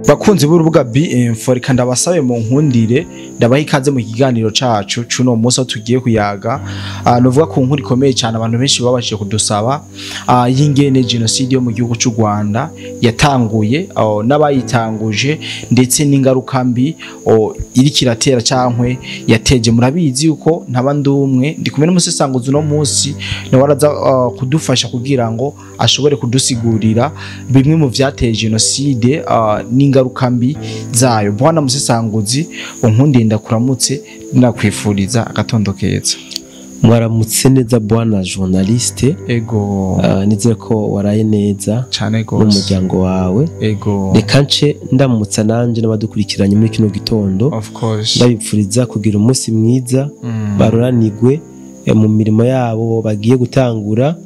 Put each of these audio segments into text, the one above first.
bakunzi b'urubuga BM4 reka ndabasabe mu nkundire ndabaha ikaze mu kiganiro cacu cuno munsi tugiye kuyaga novuga ku nkuru ikomeye cyane abantu benshi babashije kudusaba y'ingene genocide yo mu gihugu cy'u Rwanda yatanguye n'abayitanguje ndetse n'ingaruka mbi iri kiratera cyankwe yateje. Murabizi yuko ntabandumwe ndi kumwe n'umusesanguzi no munsi no waraza kudufasha kugira ngo ashobore kudusigurira bimwe mu vyateje genocide n'ingaruka mbi zayo. Bwana musesanguzi unkundi ndakuramutse nakwifuriza agatondo keza. Mwaramutse neza bwana journaliste. Ego nizere ko waraye neza cyane gose n'umuryango wawe. Ego reka nce ndamutsa nanje n'abadukurikiranye muri kino gitondo. Of course ndabipfuriza kugira umunsi mwiza baroranigwe mu mirimo yabo bagiye gutangura.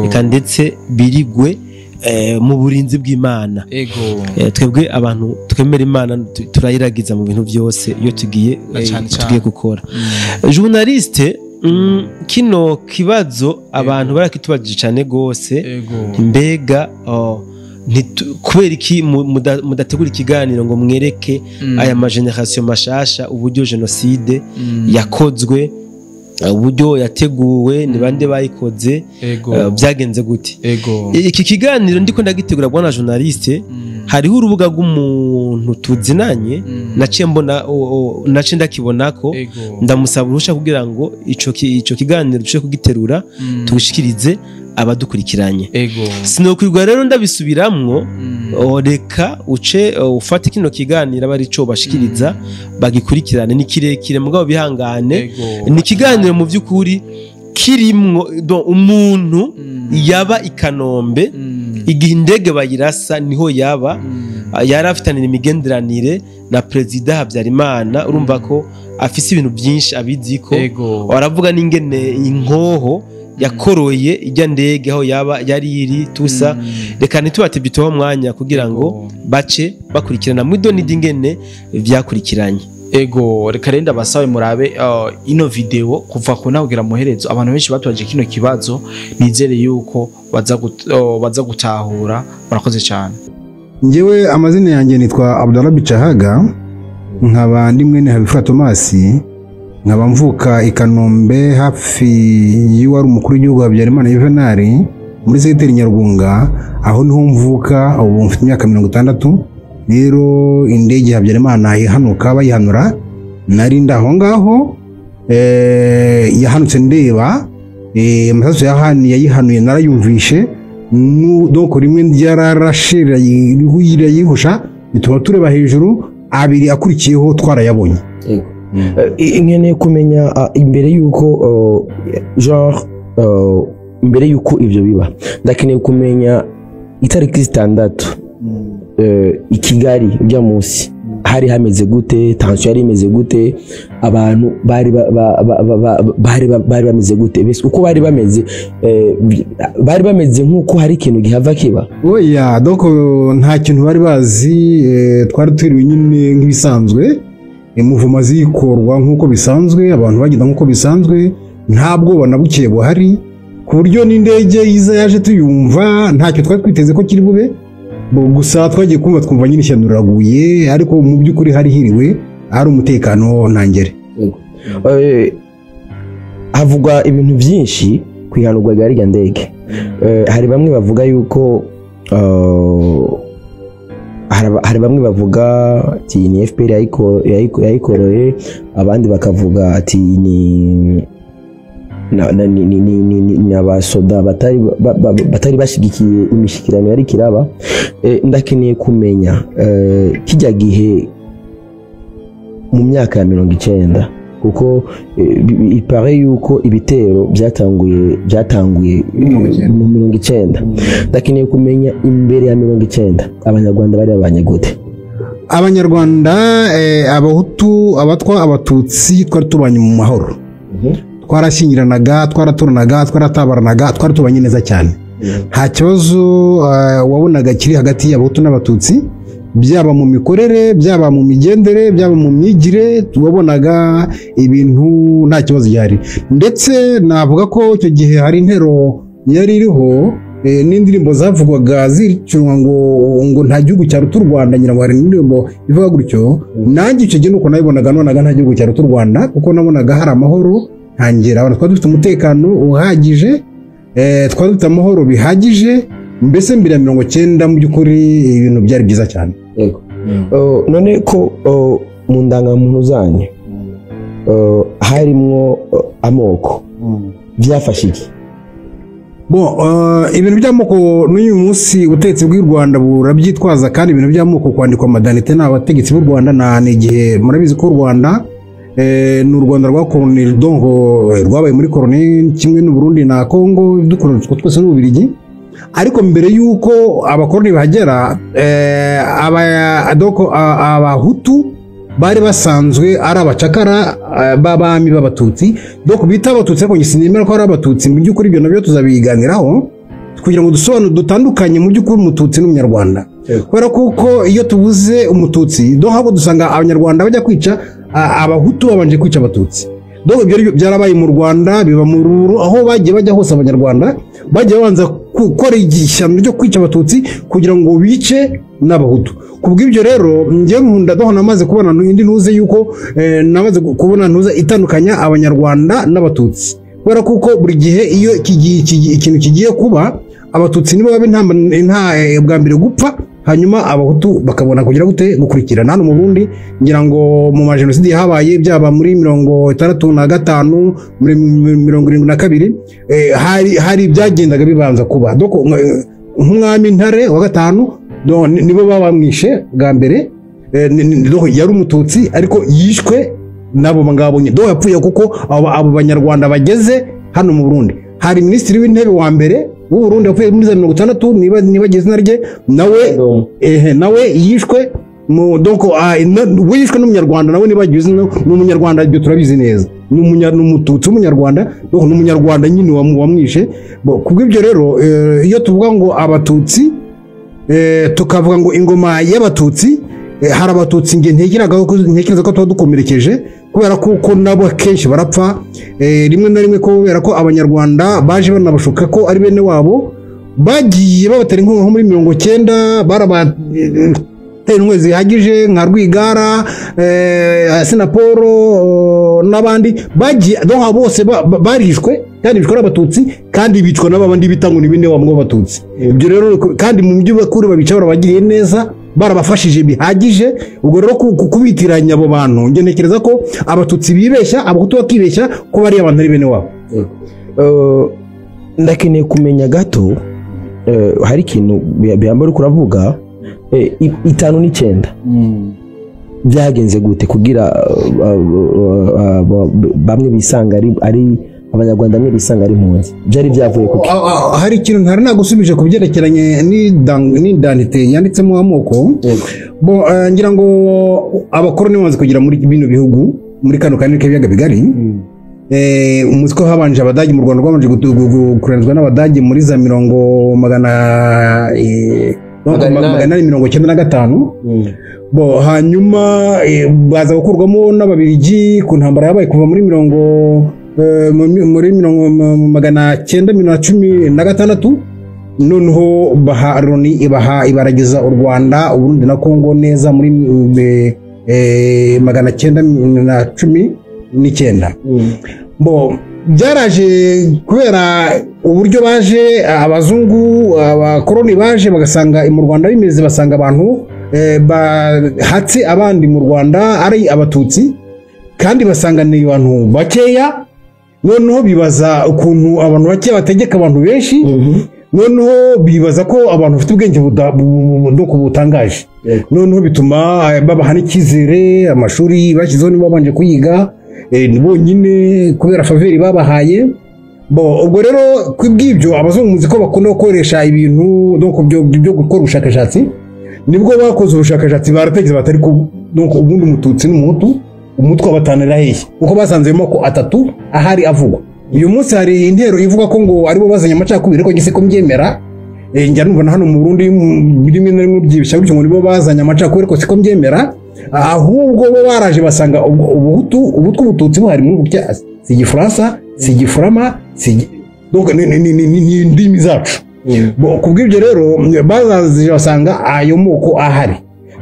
Reka ndetse birigwe mu burinzi bw'Imana. Twebwe abantu twemera Imana turayiragiza mu bintu byose iyo tugiye gukora. Journaliste kino kibazo abantu barakitubajije cyane gose mbega kubera iki mudategura ikiganiro ngo mwereke aya mageneration mashasha uburyo genocide yakozwe, uburyo yateguwe, ni bande bayikoze, byagenze gute? Iki kiganiro ndiko ndagitegura bwana journaliste, hariho urubuga rw'umuntu tuzinanye naciye mbona naciye ndakibonako ndamusaba urusha kugira ngo ico kiganiro duce kugiterura tugishikirize abadukurikiranye. Sinokwirwa rero ndabisubiramwo, reka uce ufate kino kiganiro bari cyo bashikiriza bagikurikirane. Ni kirekire mugabo bihangane, ni kiganiro mu by'ukuri kirimwo umuntu yaba ikanombe igihe indege bayirasa niho yaba yarafitanira imigenderanire na President Habyarimana. Urumva ko afise ibintu byinshi abiziko, waravuga n'ingene inkoho yakoroye ijya ndege aho yaba yari iri tusa. Reka ntitubatebitoho mwanya kugira ngo bace bakurikirana mwido n'idingene byakurikiranye. Reka renda basabe murabe ino video kuva ku nahugira muherezo. Abantu benshi batubaje kino kibazo, nizere yuko baza gutahura. Murakoze cyane. Njewe amazina yanjye nitwa Abdallah Bicahaga, nkaba ndi mwene Habifura Thomas, nkaba mvuka ikanombe hafi y'uwari umukuru w'igihugu Habyarimana Juvenal muri segiteri Nyarugunga, aho niho mvuka. Ubu mfite imyaka 60. Rero indege Habyarimana ihanuka bayihanura nari ndaho ngaho, yahanutse ndeba amasasu yayihanuye narayumvishe, doko rimwe ryararashira yihusha bituma tureba hejuru, abiri akurikiyeho twarayabonye. Nkeneye kumenya imbere yuko genre imbere yuko ivyo biba, ndakeneye kumenya itariki 6 i Kigali bya munsi hari hameze gute, tension yari imeze gute, abantu bari bameze gute, bese uko bari bameze nkuko hari ikintu gihava kiba. Oya donc nta kintu bari bazi, twari turi nyine nk'ibisanzwe, imuvuma zikorwa nkuko bisanzwe, abantu bagenda nkuko bisanzwe, ntabwo banabukiye buhari, ku buryo n'indege iza yaje tuyumva ntacyo twari twiteze ko kiri bube. Gusa twagiye kumva twumva nyine ishanuraguye, ariko mu by'ukuri hari hiriwe, hari umutekano ntangere. Havugwa ibintu byinshi kwihanurwa gari ya ndege. Hari bamwe bavuga yuko hari bamwe bavuga ati ni FPR yayikoroye, abandi bakavuga ati ni abasoda batari bashigikiye imishikirano yari kiraba. Ndakeneye kumenya kijya gihe mu myaka ya 90, kuko ipare yuko ibitero byatanguye mu 90. Ndakeneye kumenya imbere ya 90 abanyarwanda bari abanyagute. Abanyarwanda abahutu, abatwa, abatutsi twari tubanye mu mahoro, twarashyingiranaga, twaraturanaga, twaratabaranaga, twari tubanye neza cyane. Nta kibazo wabonaga kiri hagati y'abahutu n'abatutsi, byaba mu mikorere, byaba mu migendere, byaba mu myigire, tubabonaga ibintu nta kibazo cyari. Ndetse navuga ko icyo gihe hari intero yari iriho n'indirimbo zavugwaga ziricunwa ngo nta gihugu cyaruta u Rwanda, ngira ngo hari indirimbo ivuga gutyo. Nanjye icyo gihe nuko nabibonaga, nonaga nta gihugu cyaruta u Rwanda, kuko nabonaga hari amahoro ntangera, abantu twari dufite umutekano uhagije, twari dufite amahoro bihagije, mbese mbere ya 90 mu by'ukuri ibintu byari byiza cyane. Yego. None ko mu ndangamuntu zanyu harimo amoko byafashe iki? Ibintu by'amoko n'uyu munsi ubutegetsi bw'u Rwanda burabyitwaza, kandi ibintu by'amoko kwandikwa madanite n'abategetsi b'u Rwanda ni igihe murabizi ko u Rwanda ni u Rwanda rwa koloni, donc rwabaye muri koloni kimwe n'u Burundi na Kongo, dukorana twese n'Ububiligi. Ariko mbere yuko abakoloni bahagera, abahutu bari basanzwe ari abacakara b'abami b'abatutsi, donc bita abatutsi, ariko ngisinimera ko ari abatutsi. Mu by'ukuri ibyo nabyo tuzabiganiraho kugira ngo dusobanure dutandukanye mu by'ukuri umututsi n'umunyarwanda, kubera kuko iyo tubuze umututsi donc ahubwo dusanga abanyarwanda bajya kwica abahutu babanje kwica abatutsi. Donc ibyo byarabaye mu Rwanda, biba mu Ruru, aho bagiye bajya hose abanyarwanda bagiye babanza gukora igishyano ryo kwica abatutsi kugira ngo bice n'abahutu. Kubw'ibyo rero njye nkunda dohana amaze kubona indi ntuze yuko namaze kubona ntuze itandukanya abanyarwanda n'abatutsi, kubera kuko buri gihe iyo ikintu kigiye kuba, abatutsi nibo babe nta bwa mbere gupfa, hanyuma abahutu bakabona kugira gute gukurikirana. Hano mu Burundi ngira ngo mu majenoside yahabaye byaba muri 65 muri 72 hari byagendaga bibanza kuba, donc nk'umwami Ntare wa gatanu nibo babamwishe bwa mbere, yari umututsi ariko yishwe nabo ngabo nyine, donc yapfuye kuko abo banyarwanda bageze hano mu Burundi. Hari minisitiri w'intebe wa mbere w'u Burundi yapfuye muri 1960 niba gizina rye, nawe yishwe donc we yishwe n'umunyarwanda, nawe nibagize n'umunyarwanda, ibyo turabizi neza, n'umututsi w'umunyarwanda, donc n'umunyarwanda nyine wamwishe. Kubw'ibyo rero iyo tuvuga ngo abatutsi, tukavuga ngo ingoma y'abatutsi, hari abatutsi nge ntekereza ko tuba dukomerekeje, kubera kuko nabo kenshi barapfa rimwe na rimwe, kubera ko abanyarwanda baje banabashuka ko ari bene wabo, bagiye babatera inkunga nko muri 90, barabatera inkunga zihagije nka Rwigara, Sinaporo n'abandi bagiye, donc bose barishwe, kandi bicwa n'abatutsi, kandi bicwa n'abandi bitango ni bene wabo b'abatutsi. Ibyo rero kandi mu by'ukuri babica barabagiriye neza, barabafashije bihagije. Ubwo rero kubitiranya abo bantu, nge ntekereza ko abatutsi bibeshya, abahutu bakibeshya ko bari abantu ari bene wabo. Ndakeneye kumenya gato, hari ikintu biyambara kuravuga 5 n'Icyenda byagenze gute kugira bamwe bisanga ari abanyarwanda bamwe bisanga ari impunzi? Byari byavuye kuki? Hari ikintu ntari nagusubije ku byerekeranye n'indanite yanditsemo amoko. Ngira ngo abakoroni bamaze kugera muri bino bihugu, muri kano karere k'ibiyaga bigari, umuzi ko habanje abadage mu Rwanda, rwabanje kuranzwa n'abadage muri za 1895. Hanyuma baza gukurwamo n'Ababiligi ku ntambara yabaye kuva muri 1916. Noneho Loni ibarageza u Rwanda, Uburundi na Kongo neza muri 1919. Byaraje kubera uburyo baje abazungu, abakoroni baje bagasanga mu Rwanda bimeze, basanga abantu bahatse abandi mu Rwanda ari abatutsi, kandi basanga ni abantu bakeya. Noneho bibaza ukuntu abantu bake bategeka abantu benshi, noneho bibaza ko abantu bafite ubwenge butangaje. Noneho bituma babaha n'icyizere, amashuri bashyizeho nibo babanje kuyiga bonyine kubera faveri babahaye. Ubwo rero kwibw'ibyo abazungu muzi ko bakunda gukoresha ibintu byo gukora ubushakashatsi, nibwo bakoze ubushakashatsi barategeza batari ko ubundi umututsi n'umuhutu umutwe wabatanira hehe, kuko basanzemo ko atatu ahari avugwa. Uyu munsi hari intero ivuga ko ngo aribo bazanye amacakubiri, ariko ngise ko mbyemera. Njya numva hano mu Burundi rimwe na rimwe byibishya bityo ngo nibo bazanye amacakubiri, ariko siko mbyemera. Ahubwo bo baraje basanga ubututsi buhari mu buryo si Igifaransa, si Igifurama, donc ni indimi zacu. kubw'ibyo rero bazaje basanga ayo moko ahari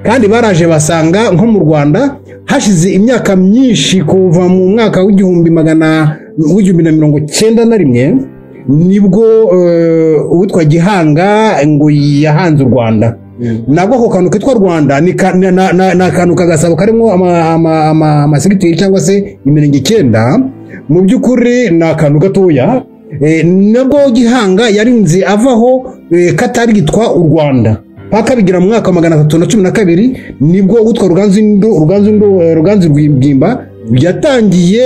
kandi baraje basanga nko mu Rwanda hashize imyaka myinshi kuva mu mwaka w'1991 nibwo uwitwa Gihanga ngo yahanze u Rwanda nabwo ako kantu kitwa Rwanda ni akantu kagasabo karimo amasekiteri cyangwa se imirenge 9 mu by'ukuri ni akantu gatoya nabwo Gihanga yarinze avaho katari gitwa u Rwanda paka bigira mu mwaka 312 nibwo utwa Ruganzu Rwimba byatangiye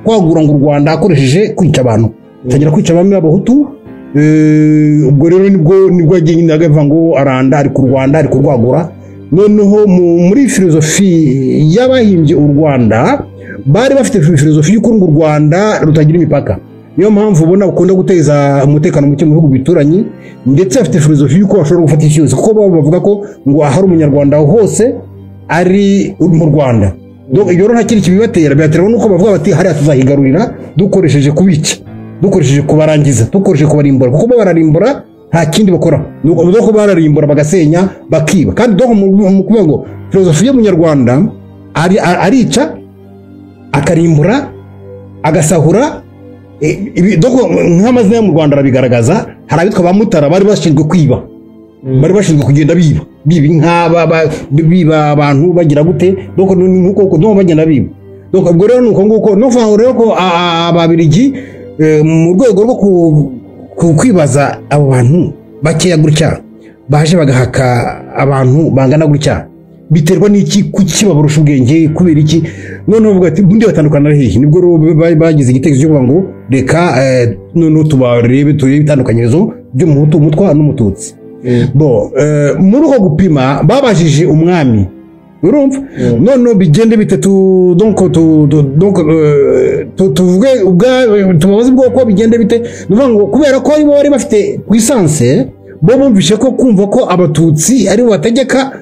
kwagura ngo u Rwanda akoresheje kwica abantu tagira kwica bamwe abahutu ubwo rero nibwo agiye ndagavuga ngo aranda ari ku Rwanda ari kurwagura noneho muri filozofi y'abahimbye u Rwanda bari bafite filozofi y'uko u Rwanda rutagira imipaka niyo mpamvu ubona ukunda guteza umutekano muke mu bihugu bituranye ndetse afite filozofi y'uko bashobora gufata icyuzi kuko bavuga ko ngo ahari umunyarwanda hose ari mu Rwanda iyo rero nta kindi kibibatera byaterwa nuko bavuga bati hariya tuzahigarurira dukoresheje kubica dukoresheje kubarangiza dukoresheje kubarimbura kuko bararimbura nta kindi bakora nuko bararimbura bagasenya bakiba kandi mu kuvuga ngo filozofi y'umunyarwanda arica akarimbura agasahura nk'amazina yo mu Rwanda arabigaragaza hari abitwa ba Mutara bari bashinzwe kwiba bari bashinzwe kugenda biba abantu bagira gute nuko bagenda biba ubwo rero nuko nguko nuvuga rero ko ababirigi mu rwego rwo kwibaza abo bantu bakeya gutya baje bagahaka abantu bangana gutya biterwa n'iki kuki babarusha ubwenge kubera iki noneho uvuga ati bundi batandukana hehe nibwo bagize igitekerezo cyo kuvuga ngo reka noneho tubarebe itandukanyirizo by'umuhutu umutwa n'umututsi muri uko gupima babajije umwami urumva noneho bigende bite tuvuge tubabaze ubwoko bigende bite nuvuga ngo kubera ko aribo bari bafite puissance bo bumvishe ko kumva ko abatutsi ari bo bategeka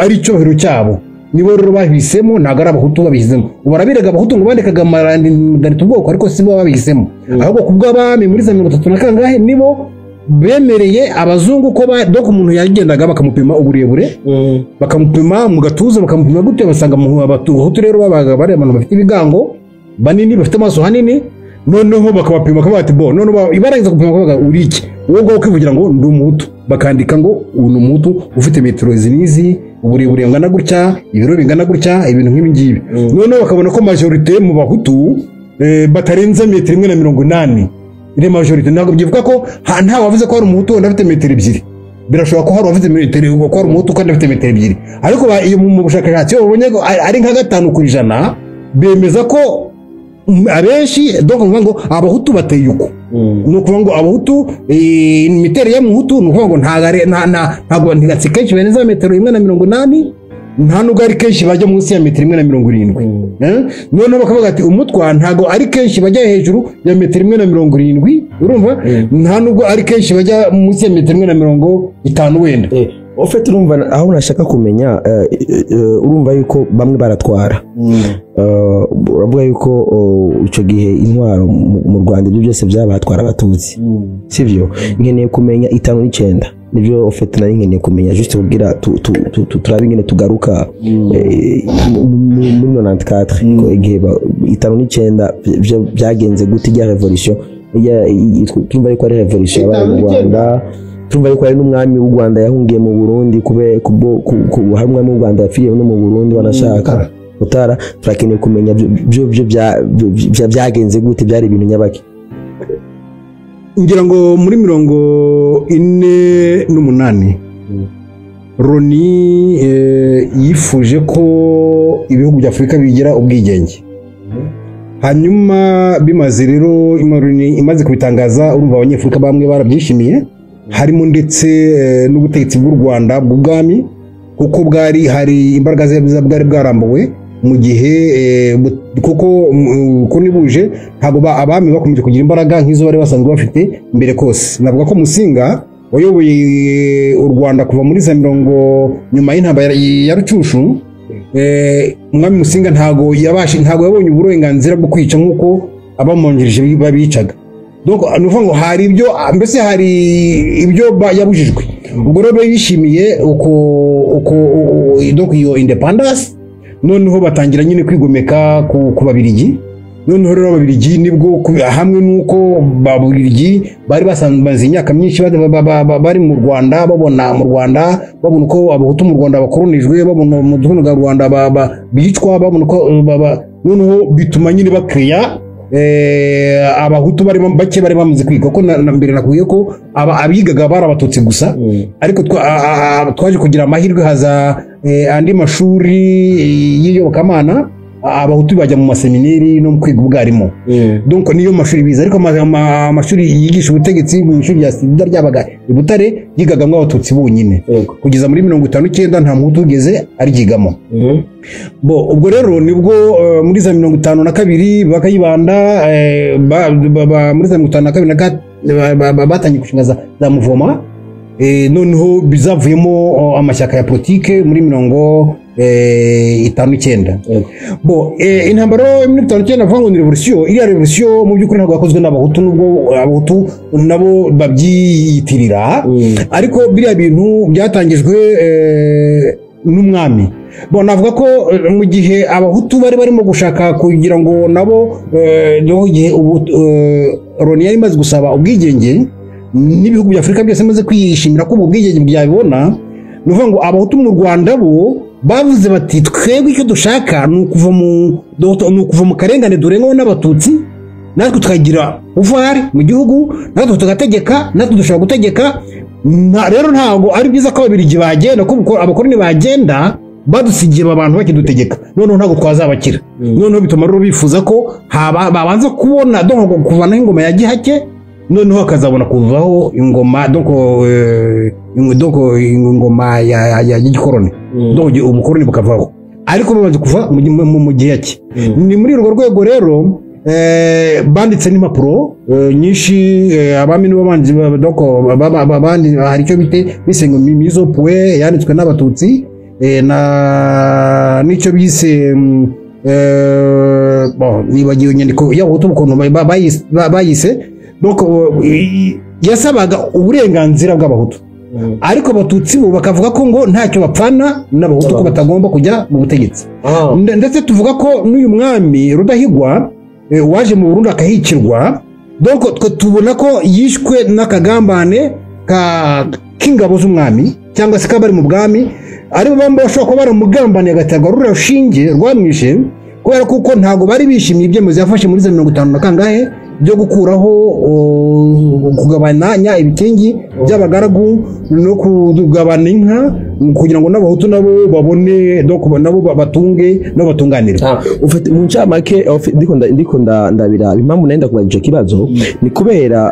ari icyubahiro cyabo nibo rero bahisemo ntabwo ari abahutu babihisemo barabiraga abahutu ngo bandikaga amarandanita ubwoko ariko si bo babihisemo ahubwo ku bw'abami muri za 30 nibo bemereye abazungu ko umuntu yagendaga bakamupima uburebure bakamupima mu gatuza bakamupima gute basanga mu abahutu rero babaga bari abantu bafite ibigango banini bafite amaso hanini noneho bakabapima kabati noneho ibarangiza gupima kabaga uri iki wowe ngo kwivugira ngo ndi umuhutu bakandika ngo uyu umuhutu ufite metero izi uburebure ngana gutya ibiro bingana gutya ibintu nk'ibi ngibi noneho bakabona ko majorite mu bahutu batarenza metero 180 ire majorite ntabwo byivuga ko nta wavuze ko ari umuhutu wenda afite metero 2 birashoboka ko hari wavuze metero ko ari umuhutu kandi afite metero 2 ariko iyo mu bushakashatsi babonye ko ari nka 5% bemeza ko abenshi donc ngo abahutu bateye uko nukuvuga ngo abahutu imiterere y'umuhutu nukuvuga ngo ntago ntigatsi kenshi beneza metero 180 nta nubwo ari kenshi bajya munsi ya metero 170 noneho bakavuga ati umutwa ntago ari kenshi bajya hejuru ya metero 170 urumva nta nubwo ari kenshi bajya munsi ya metero 150 wenda ofete urumva aho nashaka kumenya urumva yuko bamwe baratwara uravuga yuko icyo gihe intwaro mu Rwanda ibyo byose byabatwara abatutsi sivyo nkeneye kumenya 5 n'9 nibyo ofete nari nkeneye kumenya juste kugira turabe ingene tugaruka muri 94 ko igihe 5 n'9 byagenze gute ya revolution tumva yuko ari revolution yabaye mu Rwanda tumva yuko ari n'umwami w'u Rwanda yahungiye mu Burundi hari umwami w'u Rwanda yapfiriye no mu Burundi wanashaka utara turakeneye kumenya byo byagenze gute byari ibintu nyabaki ngira ngo muri 48 Loni yifuje ko ibihugu bya Afurika bigira ubwigenge hanyuma bimaze rero imaze kubitangaza urumva abanyafurika bamwe barabyishimiye harimo ndetse n'ubutegetsi bw'u Rwanda bw'ubwami kuko bwari hari imbaraga bwari bwarambuwe mu gihe kuko nibuje ntabwo abami bakomeje kugira imbaraga nk'izo bari basanzwe bafite mbere kose navuga ko Musinga wayoboye u Rwanda kuva muri za mirongo nyuma y'intambara ya Rucushu umwami Musinga ntabwo yabonye uburenganzira bwo kwica nk'uko abamongereje babicaga donc nuvuga ngo hari ibyo mbese hari ibyo yabujijwe ubwo rero bishimiye uko donc iyo independence noneho batangira nyine kwigomeka ku babirigi noneho rero ababirigi nibwo hamwe nuko babirigi bari basanze imyaka myinshi bari mu Rwanda babona uko abahutu mu Rwanda bakoronijwe babona mu gihugu cya Rwanda bicwa babona uko noneho bituma nyine bakreya abahutu bake bari bamaze kwiga ko mbere nakubwiye ko abigaga bari abatutsi gusa ariko twaje kugira amahirwe haza andi mashuri y'iyobokamana abahutu bajya mu maseminari no kwiga ubwarimu donc niyo mashuri biza ariko amashuri yigisha ubutegetsi mu ishuri rya Sida ryabaga i Butare yigagamo abatutsi bonyine kugeza muri 59 nta muhutu ugeze aryigamo ubwo rero nibwo muri za 52 bakayibanda muri za 52 batangiye gushinga za muvoma noneho bizavuyemo amashyaka ya politike muri 59 intambara yo muri 59 avuga ngo ni revolution iriya revolution mu by'ukuri ntabwo yakozwe n'abahutu nubwo abahutu nabo babyiyitirira ariko biriya bintu byatangijwe n'umwami navuga ko mu gihe abahutu bari barimo gushaka kugira ngo nabo no gihe Loni yari imaze gusaba ubwigenge n'ibihugu bya Afurika byose maze kwishimira ko ubwigenge byabibona nuvuga ngo abahutu mu Rwanda bo bavuze bati twebwe icyo dushaka ni ukuva mu karengane durengaho n'abatutsi natwe tukagira uvari mu gihugu natwe tugategeka natwe dushobora gutegeka rero ntabwo ari byiza ko ababirigi bagenda ko abakoroni bagenda badusigiye abantu bakidutegeka noneho ntabwo twazabakira noneho bituma rero bifuza ko babanza kubona kuvanaho ingoma ya gihake noneho hakazabona kuvaho ingoma ingoma ya gikoroni ubukoroni bukavaho ariko bamaze kuva mu gihe cye ni muri urwo rwego rero banditse n'impapuro nyinshi abami n'abanzi abandi hari icyo bise ngo mizo puwe yanditswe n'abatutsi n'icyo bise nibagiwe inyandiko y'abahutu ukuntu bayise yasabaga uburenganzira bw'abahutu ariko abatutsi bo bakavuga ko ngo ntacyo bapfana n'abahutu ko batagomba kujya mu butegetsi ndetse tuvuga ko n'uyu mwami Rudahigwa waje mu Burundi akahikirwa donc tubona ko yishwe n'akagambane k'ingabo z'umwami cyangwa se kabari mu bwami aribo bamba bashobora kuba baramugambaniye agaterwa rurashinge rwamwishe kubera kuko ntago bari bishimiye ibyemezo yafashe muri 50 na kangahe byo gukuraho kugabanya ibikingi by'abagaragu no kugabana inka kugira ngo n'abahutu nabo babone nabo batunge no batunganire ufite mu ncamake ndiko ndabira impamvu nenda kubaza ico kibazo ni kubera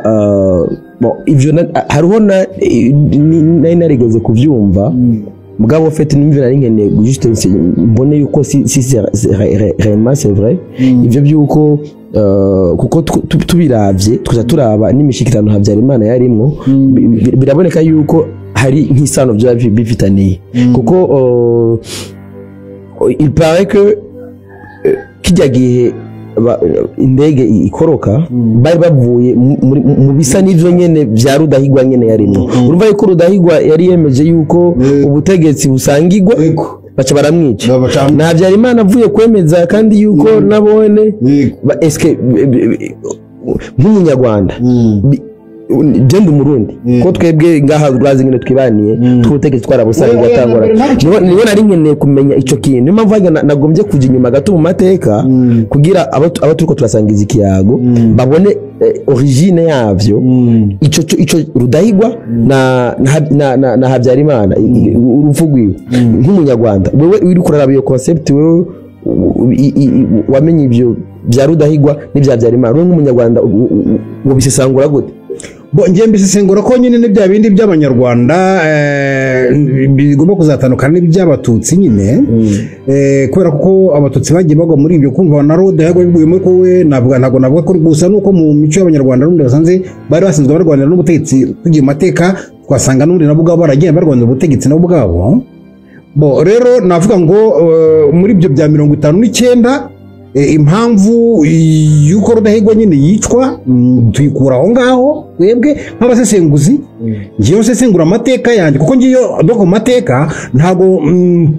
ivyo hariho nari narigeze kuvyumva mugabo ufite n'imvira ringene juste mbone yuko si réellement c'est vrai ivyo byuko kuko tubiravye tukaza turaba n'imishikirano Habyarimana yarimwo biraboneka yuko hari nk'isano byo bifitaniye kuko il paraît que kijya gihe indege ikoroka bari bavuye mu bisa n'ivyo nyene vya Rudahigwa nyene yarimwo urumva yuko Rudahigwa yari yemeje yuko ubutegetsi busangirwa baca baramwica na Habyarimana avuye kwemeza kandi yuko nabone eske nk'umunyarwanda genda umurundi ko twebwe ngaha rwazi ngene twibaniye twutegetsi twarabusangiye atangora nibo nari nkeneye kumenya ico kintu niyo mpamvu nagombye kujya inyuma gato mu mateka kugira abo turiko turasangiza ikiyago babone origine yavyo ico Rudahigwa na Habyarimana uruvugwiwe nk'umunyarwanda wewe uri kuraraba iyo concept wewe wamenye ibyo bya Rudahigwa n'ibya Habyarimana wewe nk'umunyarwanda wobisesangura gute ngiye mbisesengura ko nyine n'ibya bindi by'abanyarwanda bigomba kuzatandukana n'iby'abatutsi nyine kubera ko abatutsi bagiye bagwa muri ibyo kumva na Rudahigwa biguyemo ko we ntabwo navuga ko gusa nuko mu mico y'abanyarwanda n'undi basanze bari basinzwe barwanira n'ubutegetsi tugiye mateka twasanga n'undi nabo bwabo baragiye barwanira ubutegetsi nabo bwabo rero navuga ngo muri ibyo bya 59 impamvu yuko Rudahigwa nyine yicwa tuyikura aho ngaho twebwe nk'abasesenguzi ngiye sesengura amateka yanjye kuko ngiyo doko mateka ntago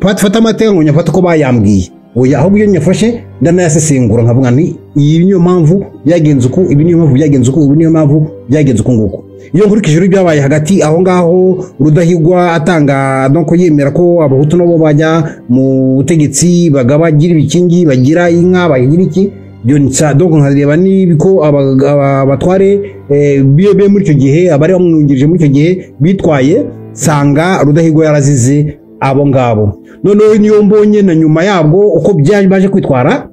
fata amateka ngo nyafata ko bayambwiye oya ahubwo iyo nyafashe ndanayasesengura nkavuga nti iyi niyo mpamvu byagenze uko ibi niyo mpamvu byagenze uko ibi niyo mpamvu byagenze uko nguko iyo nkurikije ibyabaye hagati aho ngaho Rudahigwa atanga no yemera ko abahutu nabo bajya mu butegetsi bagabagira ibikingi bagira inka bagira iki byo nsa donc nkareba nibiko abatware bibe muri cyo gihe abari bamwungirije muri cyo gihe bitwaye sanga Rudahigwa yarazize abo ngabo none niyo mbonye na nyuma yabwo uko baje kwitwara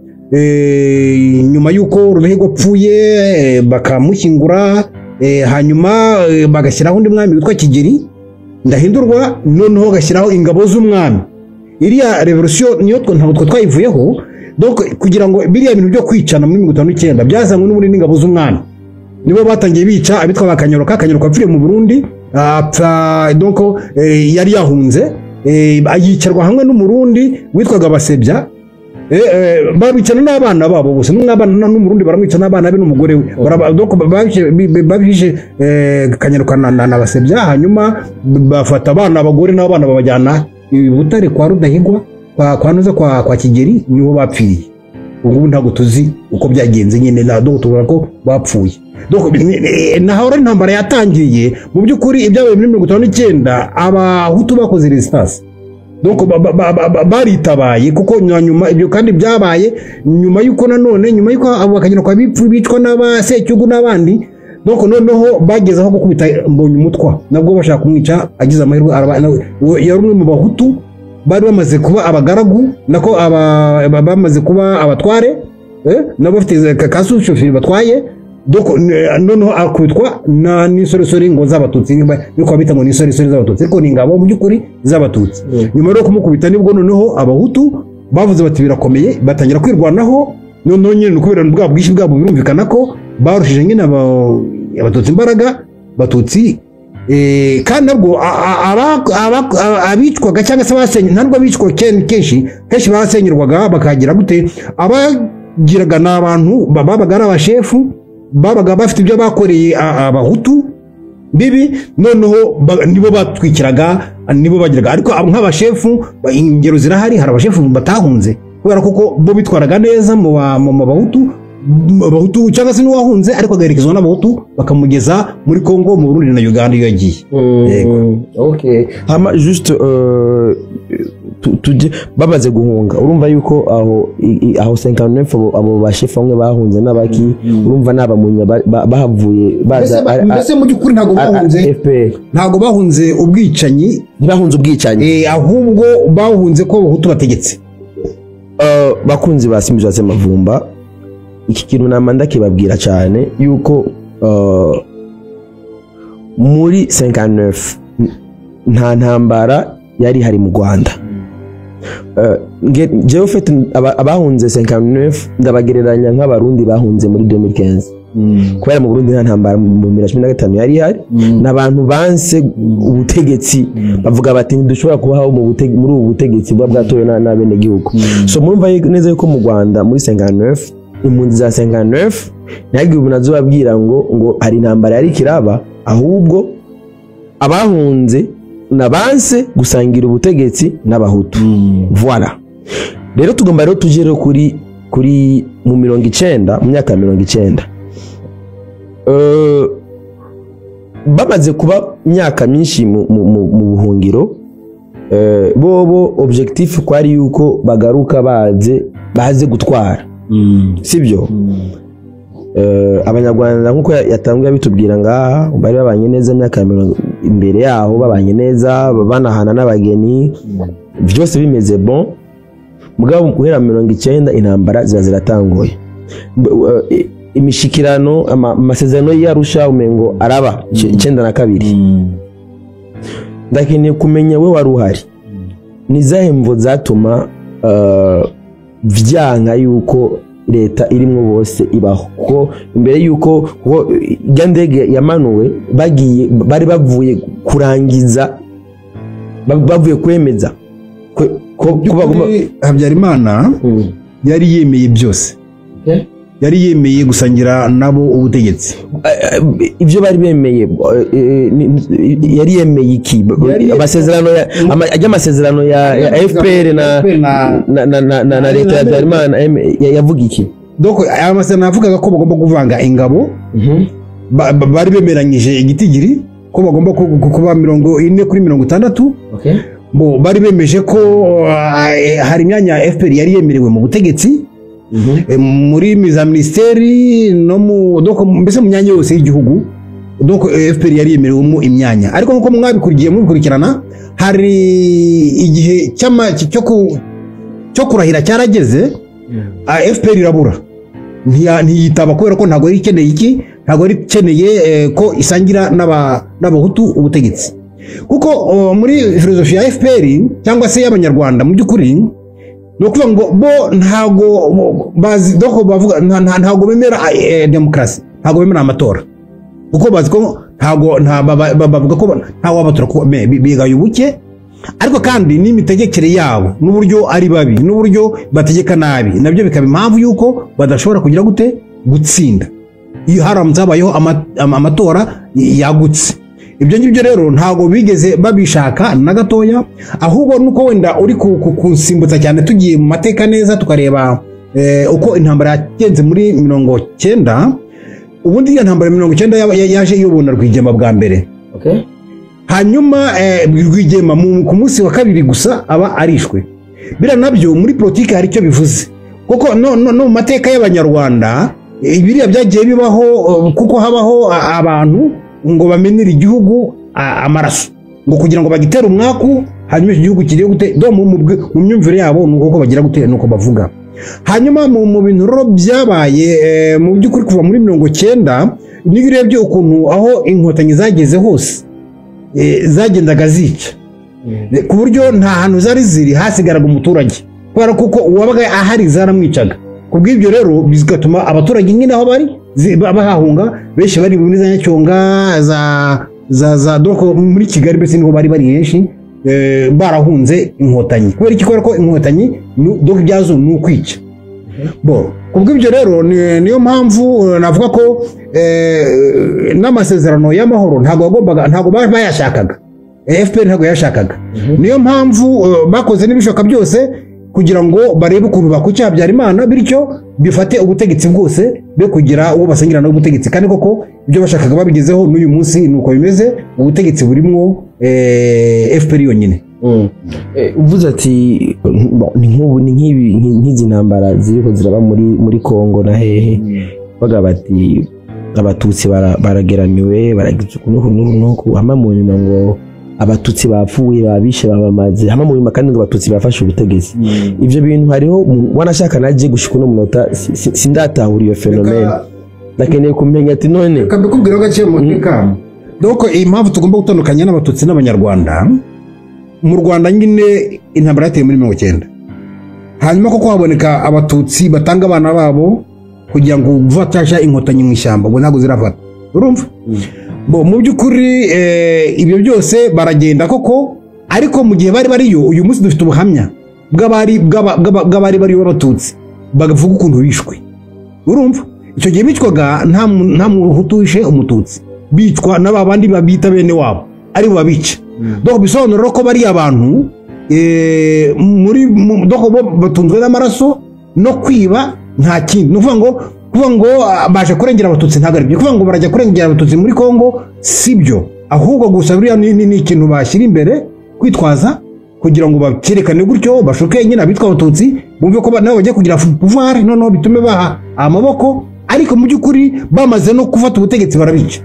nyuma yuko Rudahigwa pfuye bakamushyingura hanyuma bagashyiraho undi mwami witwa Kigeri Ndahindurwa noneho gashyiraho ingabo z'umwami iriya revolution niyo ntabwo twayivuyeho donc kugira ngo biriya bintu byo kwicana muri 1959 byazanywe n'umuri n'ingabo z'umwami nibo batangiye bica abitwa bakanyoroka apfire mu Burundi donc yari yahunze ayicarwa hamwe n'umurundi witwaga Basebya babicana n'abana babo bose n'abana n'umurundi baramwica n'abana be n'umugore we babishe Kanyaruka na Basebya hanyuma bafata abana abagore n'abana babajyana Butare kwa Rudahigwa kwa nuza kwa Kigeri niho bapfiriye ubwo ntabwo tuzi uko byagenze nyine na do tuvuga ko bapfuye donc naho intambara yatangiye mu byukuri ibyabaye muri 1959 abahutu bakoze resistance donc baritabaye kuko nyuma ibyo kandi byabaye nyuma yuko nanone nyuma yuko abakagera kwa bicwa n'abasecyugu n'abandi donc noneho bageze aho gukubita mbonye umutwa nabwo bashaka kumwica agize amahirwe yari umwe mu bahutu bari bamaze kuba abagaragu nako bamaze kuba abatware nabo bafite kasushoferi batwaye donc noneho akubitwa na nisoresore ngo z'abatutsi niko bita ngo nisoresore z'abatutsi ariko ni ngabo mu byukuri z'abatutsi nyuma yo kumukubita nibwo noneho abahutu bavuze bati birakomeye batangira kwirwanaho noneho nyine kubera bwa bwishi bwabo birumvikana ko barushije nyine abatutsi imbaraga batutsi kandi nabwo abicwaga cyangwa se basenye ntabwo abicwa kenshi basenyerwaga bakagira gute abagiraga n'abantu babaga ari abashefu babaga bafite ibyo bakoreye abahutu bibi noneho nibo batwikiraga nibo bagiraga ariko nk'abashefu ingero zirahari hari abashefu batahunze kubera kuko bo bitwaraga neza mu bahutu cyangwa se n'uwahunze ariko agaherekezwa n'abahutu bakamugeza muri Kongo mu Burundi na Uganda iyo yagiye okay hama juste tuje babaze guhunga urumva yuko aho 59 abo bashefu bamwe bahunze n'abaki urumva n'abamunya bahavuye baza mbese mu byukuri ntago bahunze ubwicanyi ahubwo bahunze ko abahutu bategetse bakunzi basimbiza Mavumba iki kintu namanda kibabwira cyane yuko muri 59 nta ntambara yari hari mu Rwanda jewe ufite abahunze 59 ndabagereranya nk'abarundi bahunze muri 2015 kubera mu Burundi nta ntambara mu 2015 yari hari n'abantu banse ubutegetsi bavuga bati ntidushobora kubaho muri ubu butegetsi bwatowe n'abene gihugu so murumva neza yuko mu Rwanda muri 59 impunzi za 59 ntabwo ubu nazo babwira ngo hari intambara yari kiraba ahubwo abahunze nabanse gusangira ubutegetsi n'abahutu voilà rero tugomba rero tugere kuri mu 90 mu myaka 90 bamaze kuba myaka myinshi mu buhungiro bobo objectif kwari yuko bagaruka baze gutwara sibyo abanyarwanda nkuko yatangiye bitubwira ngaha bari babanye neza myaka imbere yaho babanye neza banahana n'abageni byose bimeze bon mugabo guhera 90 intambara ziratangoye imishikirano amasezerano y'Arusha umengo araba 92 ndakeneye kumenya we wari uhari nizahe mvo zatuma vyanga yuko leta irimo bose ibaho ko imbere yuko gandege yamanuwe bari bavuye kurangiza bavuye kwemeza ko Habyarimana yari yemeye byose, yari yemeye gusangira nabo ubutegetsi. Ibyo bari bemeye yari yemeye iki? Amasezerano ya FPR na leta ya Habyarimana yavuga iki? Donc aya masezerano avugaga ko bagomba kuvanga ingabo, bari bemeranyije igitigiri ko bagomba kuba 40 kuri 60. Bo bari bemeje ko hari imyanya FPR yari yemerewe mu butegetsi, muri miza ministeri no mu donc mbese mu myanya yose y'igihugu. Donc FPR yari yemerewe mu imyanya, ariko nkuko mwabikurikiye mubikurikirana, hari igihe cyo kurahira cyarageze, FPR irabura, ntiyitaba kubera ko ntago ikeneye iki, ntago ikeneye ko isangira n'abahutu ubutegetsi, kuko muri filosofi ya FPR cyangwa se y'abanyarwanda mu by'ukuri no kuvuga ngo bo ntago bazi doko bavuga ntago bemera demokrasi, ntago bemera amatora, kuko bazi ko ntago bavuga ko ntawo abatora ko bigaye ubuke, ariko kandi n'imitegekere yabo n'uburyo ari babi n'uburyo bategeka nabi, nabyo bikaba impamvu yuko badashobora kugira gute gutsinda iyo haramutse habayeho amatora yagutse. Ibyo ngibyo rero ntago bigeze babishaka na gatoya, ahubwo nuko wenda uri kusimbutsa cyane tugiye mu mateka neza tukareba uko intambara yagenze muri 90. Ubundi ya ntambara 90 yaje iyobona Rwigema bwa mbere, hanyuma Rwigema ku munsi wa kabiri gusa aba arishwe. Bira nabyo muri politiki hari icyo bivuze, kuko no mu mateka y'abanyarwanda ibiriya byagiye bibaho, kuko habaho abantu ngo bamenera igihugu amaraso ngo kugira ngo bagitere umwaku, hanyuma igihugu kiriye gute do mu myumvire yabo nuko bagira gute nuko bavuga. Hanyuma mu bintu rero byabaye mu by'ukuri kuva muri 90 niyo urebye ukuntu aho inkotanyi zageze hose zagendaga zica, ku buryo nta hantu zari ziri hasigaraga umuturage, kubera kuko uwabaga ahari zaramwicaga. Kubw'ibyo rero bigatuma abaturage nyine aho bari bahahunga, benshi bari muri za Nyacyonga za doko muri Kigali, mbese niho bari henshi barahunze inkotanyi. Kubera iki? Kubera ko inkotanyi doko byazo ni ukwica. Bo kubw'ibyo rero niyo mpamvu navuga ko n'amasezerano y'amahoro ntago bayashakaga, FPR ntago yashakaga. Niyo mpamvu bakoze n'ibishoka byose kugira ngo barebe ukuntu bakuca Habyarimana, bityo bifate ubutegetsi bwose be kugira uwo basangira n'ubutegetsi, kandi koko ibyo bashakaga babigezeho n'uyu munsi nuko bimeze, ubutegetsi burimo FPR yonyine. Uvuze ati nk'izi ntambara ziriko ziraba muri Kongo na hehe, baga bati abatutsi barageramiwe, baragize nuko hama mu nyuma ngo abatutsi bapfuye babishe babamaze, hama mu nyuma kandi ngo abatutsi bafashe ubutegetsi. Ivyo bintu hariho wanashaka naje gushika no munota sindatahura iyo fenomene, ndakeneye kumenya ati none kabikubwira gace mu tekamo. Donc impamvu tugomba gutandukanya n'abatutsi n'abanyarwanda, mu Rwanda nyine intambara yateye muri 90, hanyuma koko haboneka abatutsi batanga abana babo kugira ngo batasha inkotanyi mu ishyamba, ngo ntago zirafata, urumva? Bo mu by'ukuri ibyo byose baragenda koko, ariko mu gihe bari bariyo uyu munsi dufite ubuhamya bw'abari bariyo b'abatutsi bagavuga ukuntu bishwe, urumva? Icyo gihe bicwaga nta muhutu wishe umututsi, bicwa n'abandi babita bene wabo ari bo babica. Donc bisobanura ko bari abantu muri doko batunzwe n'amaraso no kwiba, nta kindi. Kuvuga ngo baje kurengera abatutsi ntago ari byo, kuvuga ngo barajya kurengera abatutsi muri Kongo sibyo, ahubwo gusa buriya ni ikintu bashyira imbere kwitwaza kugira ngo bakerekane gutyo bashoke nyine abitwa abatutsi, bumve ko nabo bagiye kugira pouvoir, noneho bitume baha amaboko, ariko mu by'ukuri bamaze no kufata ubutegetsi barabica.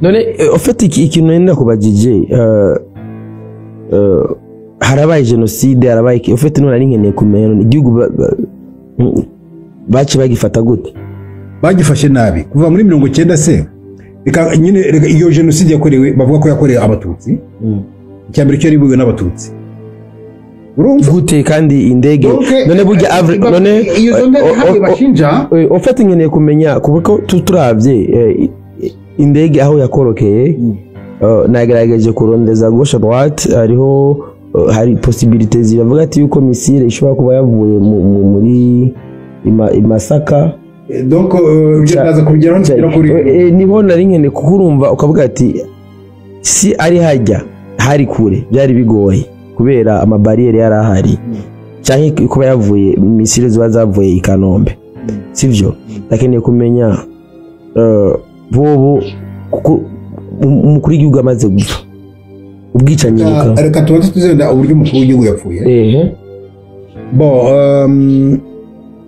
None ofete ikintu nenda kubajije harabaye genocide, harabaye ofete none ari nkeneye kumenya igihugu baci bagifata gute? Bagifashe nabi kuva muri 90 se, reka nyine iyo genocide yakorewe bavuga ko yakorewe abatutsi, cyambere cyo ribuwe n'abatutsi, urumva gute? Kandi indege none burya none iyo ndege bashinja ofete nkeneye kumenya kuko turavye indege aho yakorokeye, nagerageje kurondeza gauche droite, hariho hari possibilités bavuga ati yuko missile ishobora kuba yavuye muri Masaka. Donc byaza kubigeraho ngira kuri niho nari nkene kukurumva ukavuga ati si ari hajya hari kure byari bigoye kubera amabarriere yari ahari cyane kuba yavuye missile ziba zavuye i Kanombe sivyo lakini kumenya bobo umukuru w'igihugu amaze gupfa ubwicanyi reka tubaze tuzenda uburyo umukuru w'igihugu yapfuye bo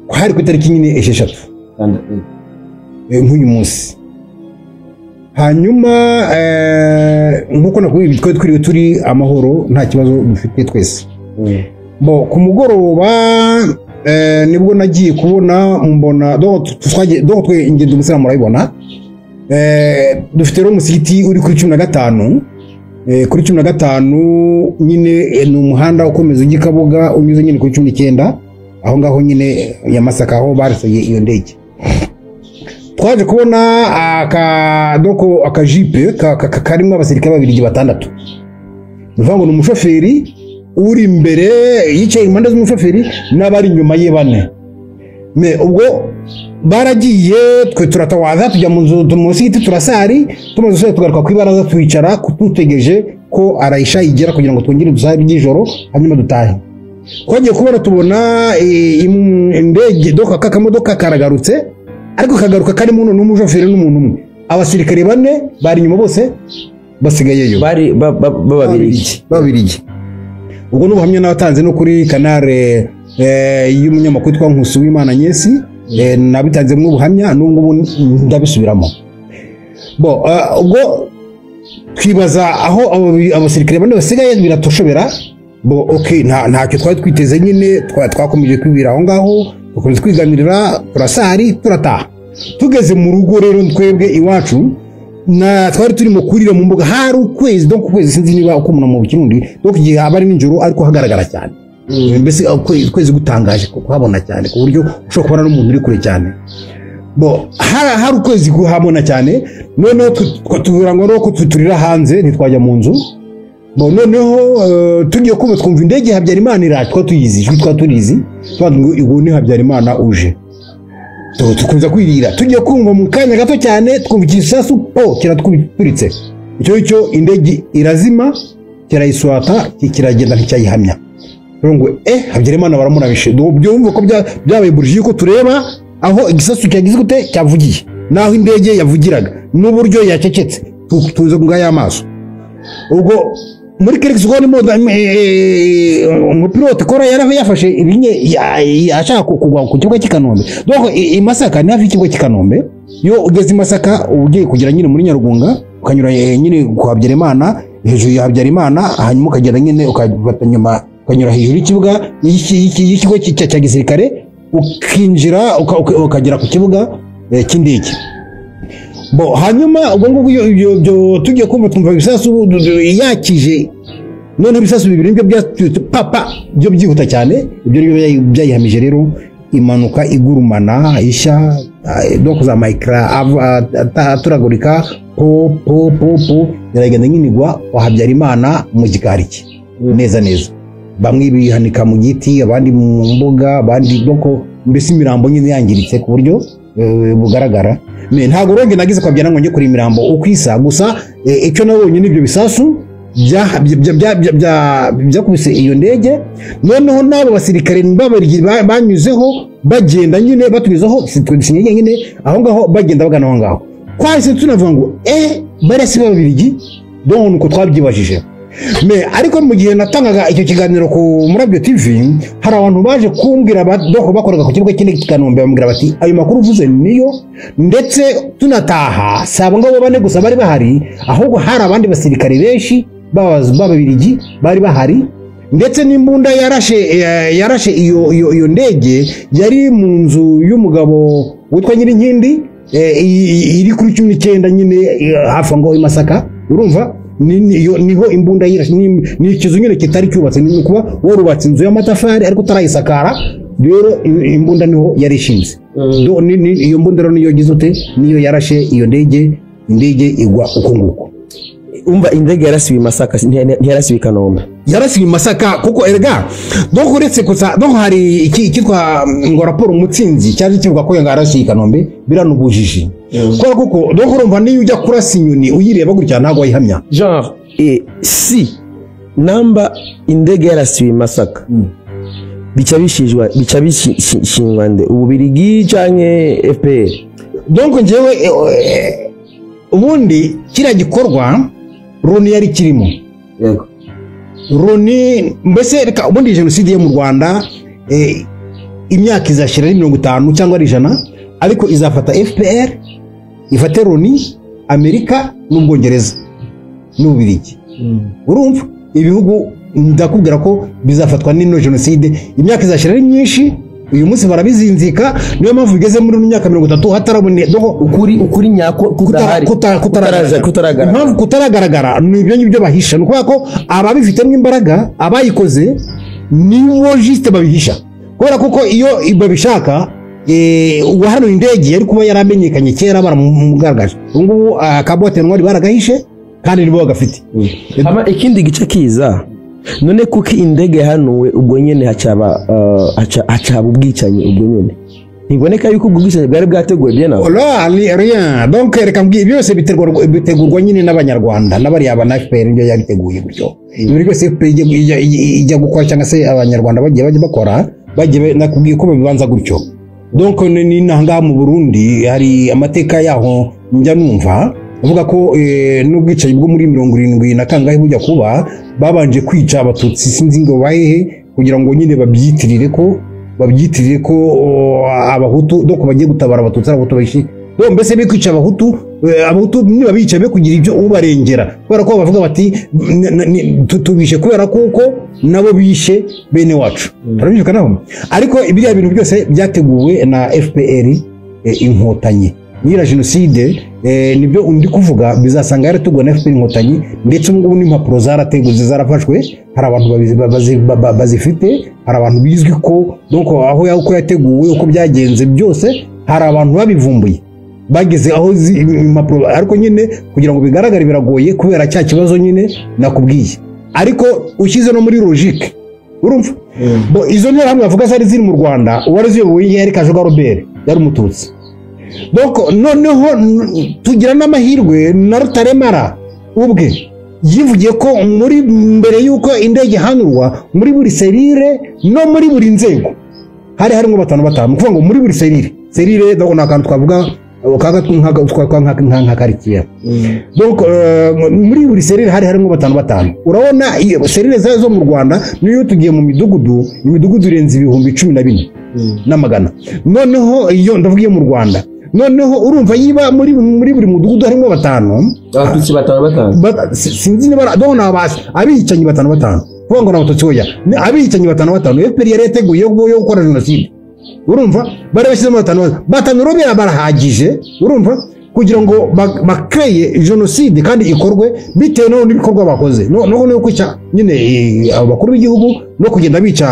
hari ku itariki nyine esheshatu nk'uyu munsi hanyuma nk'uko nakubwiye twiriwe turi amahoro nta kibazo dufite twese bo ku mugoroba nibwo nagiye kubona mbona twe ingendo umusiramu murayibona dufite rero umusigiti uri kuri 15 kuri 15 nyine ni umuhanda ukomeza ujya unyuze nyine kuri 19 aho ngaho nyine ya Masaka aho baraseye iyo ndege twaje kubona akajipe karimo abasirikare babiri batandatu bivango ni umushoferi uri imbere yicaye impande z'umushoferi n'abari inyuma ye bane ubwo baragiye twe turatawaza tujya mu nzu musigiti turasari tumaze tugaruka ku ibaraza twicara tutegereje ko arayisha igera kugira ngo twongere dusare by'ijoro hanyuma dutahe twagiye kubona tubona indege akamodoka karagarutse ariko kagaruka karimo n'umushoferi n'umuntu umwe abasirikare bane bari inyuma bose basigayeyo bari babirigi ubwo n'ubuhamya nabatanze no kuri kanare y'umunyamakuru twa Nkusu w'Imana Nyesi nabitanze mu buhamya n'ubwo ndabisubiramo bo ubwo twibaza aho abasirikare bane basigaye biratoshobera bo okay ntacyo twari twiteze nyine twakomeje kwibira aho ngaho dukomeza kwiganirira turasari turataha tugeze mu rugo rero twebwe iwacu na twari turimo kurira mu mbuga hari ukwezi donc ukwezi sinzi niba uko umuntu mu Kirundi donc igihe abari ninjoro ariko hagaragara cyane mbese ukwezi gutangaje kuhabona cyane ku buryo ushobora kubona n'umuntu uri kure cyane bo hari ukwezi kuhabona cyane noneho tubura ngo nuko turira hanze ntitwajya mu nzu bo noneho tugiye kumva twumva indege Habyarimana iratwa tuyizi twitwa turizi twango igo ni Habyarimana uje tukunza kwirira tugiye kumva mu kanya gato cyane twumva igisasu kiratwuritse icyo indege irazima kirayiswata kiragenda nticyayihamya ngo Habyarimana baramurabishe byumva ko byabaye burije ko tureba aho igisasu cyagize gute cyavugiye naho indege yavugiraga n'uburyo yacecetse tuze ngaya amaso ubwo muri Kirexigoni moda umupilote kora yarafe yafashe ibinye ashaka kugwa ku kibuga cy'Ikanombe donc Masaka ni hafi y'ikibuga cy'Ikanombe yo ugeze Masaka ugiye kugira nyine muri Nyarugunga ukanyura nyine ku Habyarimana hejuru ya Habyarimana hanyuma ukagenda nyine ukabata nyuma ukanyura hejuru y'ikibuga y'ikigo cya gisirikare ukinjira ukagera ku kibuga cy'indege bo hanyuma ubwo ngubwo tugiye kumva tumva ibisasu yakije none ibisasu bibiri nibyo papa byo byihuta cyane ibyo nibyo byayihamije rero imanuka igurumana isha donc za micra turagurika po yaragenda nyinigwa Habyarimana mu gikariki neza bamwe bihanika mu giti abandi mu mbuga abandi donc mbese imirambo nyine yangiritse ku buryo bugaragara ntago ronge nagize kwabyana ngo njye kuri imirambo ukwisa gusa icyo nabonye nibyo bisasu byakubise iyo ndege noneho nabo basirikare banyuzeho bagenda nyine batumizaho sinye nyine aho ngaho bagenda bagana aho ngaho kwahise tunavuga ngo barasi babirigi donc nuko twabyibajije ariko mu gihe natangaga icyo kiganiro ku Murabyo TV hari abantu baje kumbwira bakoraga ku kibuga cy'indege cy'Ikanombe bambwira bati ayo makuru uvuze niyo ndetse tunataha saba ngabo bane gusa bari bahari ahubwo hari abandi basirikare benshi babirigi bari bahari ndetse n'imbunda yarashe iyo ndege yari mu nzu y'umugabo witwa Nyirinkindi iri kuri 19 nyine hafi ngo Masaka urumva niho imbunda ni ikizu nyine kitari cyubatse ni kuba warubatse inzu y'amatafari ariko utarayisakara rero imbunda niho yarishinze iyo mbunda rero niyo gize ute niyo yarashe iyo indege igwa uko nguko umva indege yarasiwe Masaka ntiyarasiwe Kanombe yarasiwe Masaka kuko erega donc uretse kuza donc hari ikitwa ngo raporo Mutsinzi cyaje kivuga ko yarasiwe Kanombe biranubujije kuko donc urumva niyo ujya kurasa inyoni uyireba gutya ntago wayihamya genre si namba indege yarasiwe Masaka bica bishingwa nde Ububirigi canke FPR donc njewe ubundi kiriya gikorwa Roni yari kirimo yego Roni mbese reka ubundi jenoside yo mu Rwanda imyaka izashira ari 50 cyangwa ari 100 ariko izafata FPR ifate Roni Amerika n'Ubwongereza n'Ububirigi urumva ibihugu ndakubwira ko bizafatwa n'ino jenoside imyaka izashira ari myinshi uyu munsi barabizinzika niyo mpamvu bigeze muri myaka 30 hatarabone ukuri nyako kutaragaragara impamvu kutaragaragara ni ibyo ngibyo bahisha nuko ko ababifitemo imbaraga abayikoze nibo juste babihisha kubera kuko iyo babishaka hano indege yari kuba yaramenyekanye kera baramugaragaje ngubu akabote ntwari baragahishe kandi nibo bagafite ama ikindi gice kiza none kuko indege hanuwe ubwo nyene hacaba ubwicanyi ubwo nyene ntiboneka yuko ubwo bwicanyi bwari bwateguwe bien nawe rien donc reka mbwiye byose bitegurwa nyine n'abanyarwanda n'abari abana FPR nyo yabiteguye gutyo ibiri byose FPR ijya gukora cyangwa se abanyarwanda bagiye bakora bagiye nakubwiye ko bibanza gutyo donc ni nanga mu Burundi hari amateka yaho njya numva uvuga ko n'ubwicanyi bwo muri 70 na kangahe bujya kuba babanje kwica abatutsi sinzi ngo bahehe kugira ngo nyine babyitirire ko abahutu doko bagiye gutabara abatutsi abahutu bayishi do mbese bikwica abahutu niba bica be kugira ibyo ubarengera kubera ko bavuga bati tutubishe kubera kuko nabo bishe bene wacu turabishaka naho ariko ibiriya bintu byose byateguwe na FPR inkotanyi nyira jenoside nibyo undi kuvuga bizasanga yaratugwa na FPR inkotanyi ndetse ngubu n'impapuro zarateguze zarafashwe hari abantu bazifite hari abantu bizwi ko donc aho uko yateguwe uko byagenze byose hari abantu babivumbuye bageze aho impapuro ariko nyine kugira ngo bigaragare biragoye kubera cya kibazo nyine nakubwiye ariko ushyize no muri logique urumva bo izo ntera hamwe bavuga zari ziri mu Rwanda uwariziyoboye yari Kajuga Robert yari umututsi donc noneho tugira n'amahirwe na Rutaremara ubwe yivugiye ko muri mbere yuko indege hanurwa muri buri serire no muri buri nzego hari harimo 5 kuvuga ngo muri buri serire donc nakantu twavuga kaga nka karikiya donc muri buri serire hari harimo 5 urabona iyo serire zo mu Rwanda niyo tugiye mu midugudu irenze 1014 n'amagana noneho iyo ndavugiye mu Rwanda noneho urumva yiba muri buri mudugudu harimo 5 abatutsi 5 sinzi niba dona abicanyi 5 kuvuga ngo nabatutsi oya abicanyi 5 FPR yari yateguye yo gukora jenoside urumva bari bashyizemo 5 robera barahagije urumva kugira ngo bakreye jenoside kandi ikorwe bitewe n'ibikorwa bakoze no kwica nyine abakuru b'igihugu no kugenda bica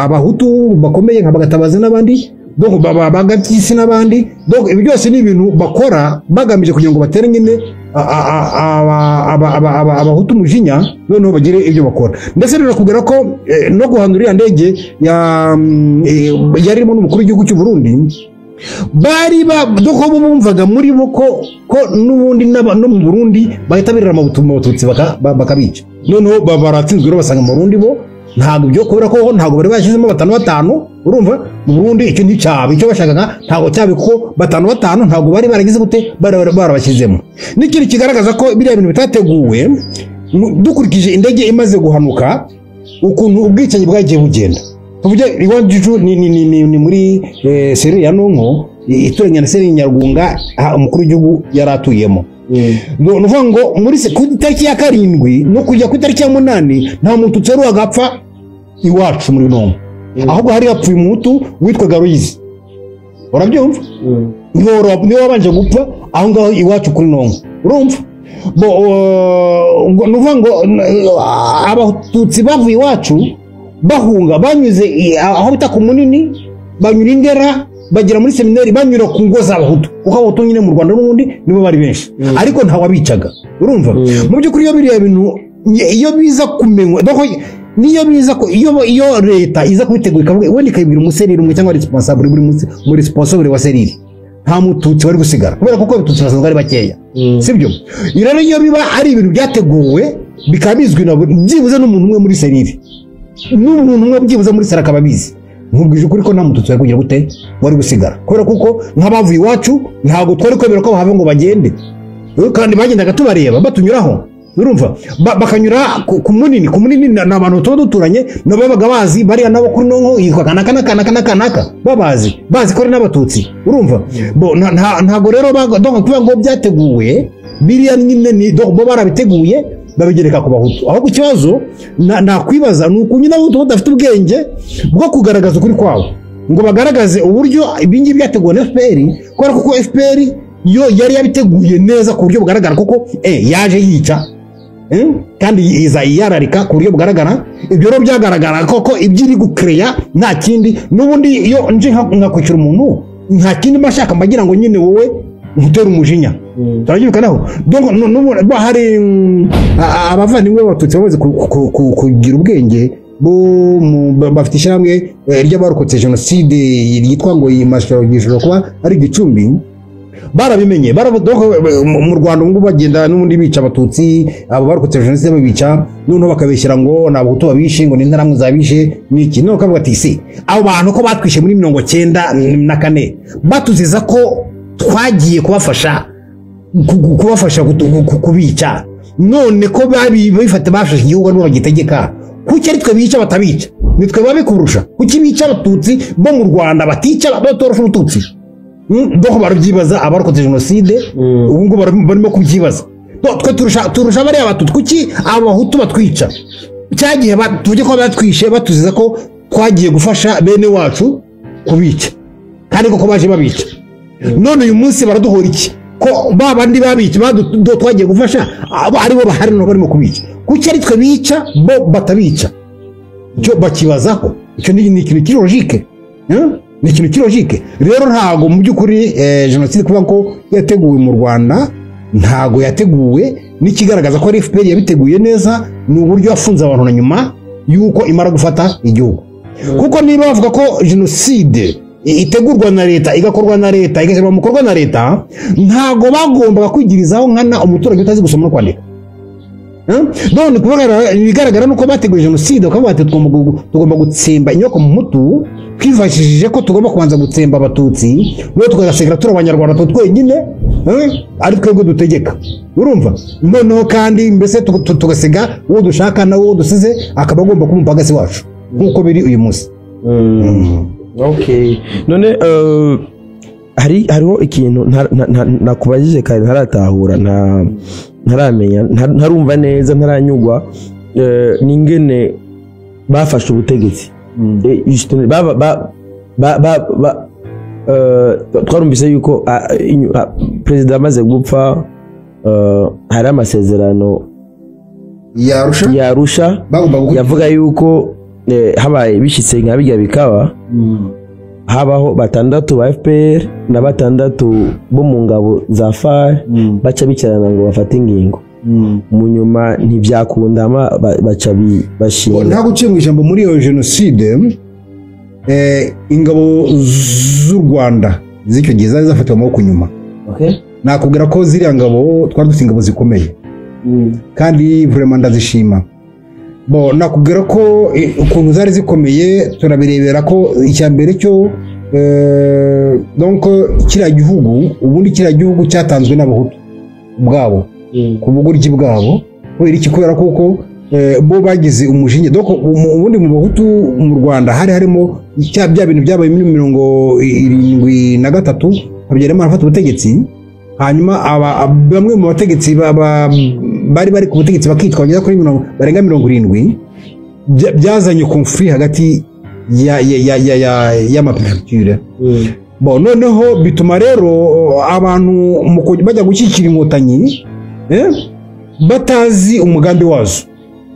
abahutu bakomeye nka Bagatabazi n'abandi donc bagabyisi n'abandi donc ibi byose ni ibintu bakora bagamije kugira ngo batere nyine abahutu mujinya noneho bagire ibyo bakora ndetse rero kubera ko no guhandura ndege yarimo n'umukuru w'igihugu cy'u Burundi bari doko bumvaga muri bo ko n'ubundi no mu Burundi bahitabirira amabututsi bakabica noneho baratsinzwe rero basanga mu Burundi bo ntabwo byo kubera ko ntabwo bari bashyizemo 5 urumva mu Burundi icyo nticyaba icyo bashakaga ntabwo cyabe ko 5 ntabwo bari baragize gute barabashyizemo n'ikindi kigaragaza ko biriya bintu bitateguwe dukurikije indege imaze guhanuka ukuntu ubwicanyi bwagiye bugenda tuvuge iwanjiju ni muri seri ya Nonko ituranye na seri Nyargunga umukuru w'igihugu yaratuyemo nuvuga ngo muri ku itariki ya 7 no kujya ku itariki ya 8 nta muntu utseru agapfa iwacu muri Nonko ahubwo hari hapfuye umutu witwaga Ruyizi urabyumva niwe wabanje gupfa aho ngaho iwacu kuri Nonko urumva nuvuga ngo abatutsi bavuye iwacu bahunga banyuze aho bita ku Munini banyura Indera bagira muri seminari banyura ku ngo z'abahutu kuko abahutu nyine mu Rwanda n'ubundi nibo bari benshi ariko nta wabicaga urumva mu by'ukuri iyo biriya bintu iyo biza kumenywa niyo biza ko iyo leta iza kubitegura ikavuga wenda ikayibwira umuserire umwe cyangwa responsable muri responsable wa serire nta mututsi wari gusigara kubera kuko abitutsi basanzwe ari bakeya sibyo rero iyo biba ari ibintu byateguwe bikaba bizwi na byibuze n'umuntu umwe muri serire n'umuntu umwe byibuze muri sera akaba bizi nkubwije ukuri ko nta mututsi wari kugira gute wari gusigara kubera kuko nk'abavuye iwacu ntabwo twari kwemera ko bahava ngo bagende kandi bagendaga tubareba batunyuraho urumva bakanyura ku munini ni abantu tuba duturanye nabo babaga bazi bariya nabo kuri nonko yitwa kanaka babazi ko ari n'abatutsi urumva ntago rero kuvuga ngo byateguwe biriya nyine bo barabiteguye babigereka ku bahutu aho ku kibazo nakwibaza ni ukuntu n'abahutu badafite ubwenge bwo kugaragaza ukuri kwabo ngo bagaragaze uburyo ibingibi byateguwe na FPR kubera kuko FPR yo yari yabiteguye neza ku buryo bugaragara kuko yaje yica kandi iza yararika ku buryo bugaragara ibyo rero byagaragara koko ibyo iri gukereya nta kindi n'ubundi iyo nje nkakwishyura umuntu nta kindi mbashaka mbagira ngo nyine wowe ntutera umujinya turabyirukanaho donc hari abavandimwe b'abatutsi bamaze kugira ubwenge bafite ishyirahamwe ry'abarokotse jenoside ryitwa ngo yimashobora kuba ari Gicumbi barabimenye mu Rwanda ngo bagenda n'ubundi bica abatutsi abo barokotse jenoside babica noneho bakabeshyira ngo n'abahutu babishe ngo n'intaramwe zabishe n'iki no kavuga ati se abo bantu ko batwishe muri 1994 batuziza ko twagiye kubafasha kubica none ko bifata bafashe igihugu n'uwo bagitegeka kuki ari twe bica batabica nitwe babe kurusha kuki bica abatutsi bo mu Rwanda batica batorosha ubututsi donc barabyibaza abarokotse jenoside ubu ngo barimo kubyibaza twe turusha bari abatutsi kuki abahutu batwica cyagiye tuje ko batwishe batuziza ko twagiye gufasha bene wacu kubica kandi koko baje babica none uyu munsi baraduhora iki ko babandi babica twagiye gufasha aribo bahari no barimo kubica kuki ari twe bica bo batabica cyo bakibazaho icyo ni ikintu kirojike ni ikintu kirojike rero ntago mu by'ukuri jenoside kuvuga ko yateguwe mu Rwanda ntago yateguwe n'ikigaragaza ko FPR yabiteguye neza ni uburyo yafunze abantu na nyuma yuko imara gufata igihugu kuko niba bavuga ko jenoside itegurwa na leta igakorwa na leta igashyirwa mu bikorwa na leta ntago bagombaga kwigirizaho nkana umuturage utazi gusoma no kwandika none bigaragara nuko bateguye jenoside bakavuga ati tugomba gutsemba inyoko mu mutu twifashishije ko tugomba kubanza gutsemba abatutsi no tugasigara turi abanyarwanda twenyine ari twebwe dutegeka urumva noneho kandi mbese tugasiga uwo dushaka na uwo dusize akaba agomba kuba umupagasi wacu nk'uko biri uyu munsi okay none hariho ikintu nakubajije kandi ntaratahura ntaramenya ntarumva neza ntaranyugwa n'ingene bafashe ubutegetsi twarumvise yuko perezida amaze gupfa hari amasezerano yarusha yavuga yuko habaye bishyitse nka bijya bikaba habaho 6 ba FPR na 6 bo mu ngabo za FAR baca bicarana ngo bafate ingingo mu nyuma ntibyakunda baca bashinga nta guciye mu ijambo muri iyo jenoside ingabo z'u Rwanda z'icyo gihe zari zafatiwe amaboko nyuma nakubwira ko ziriya ngabo twari dufite ingabo zikomeye kandi vraiment ndazishima nakubwira ko ukuntu zari zikomeye turabirebera ko icyambere cyo donc kiriya gihugu ubundi kiriya gihugu cyatanzwe n'abahutu ubwabo ku buguryi bwabo kubera kuko bo bagize umujinya donc ubundi mu bahutu mu Rwanda harimo bya bintu byabaye muri 73 Habyarimana afata ubutegetsi hanyuma bamwe mu bategetsi bari ku butegetsi bakitwa bageza kuri barenga 70 byazanye conflit hagati y'amaprefecture noneho bituma rero abantu bajya gushyikira inkotanyi batazi umugambi wazo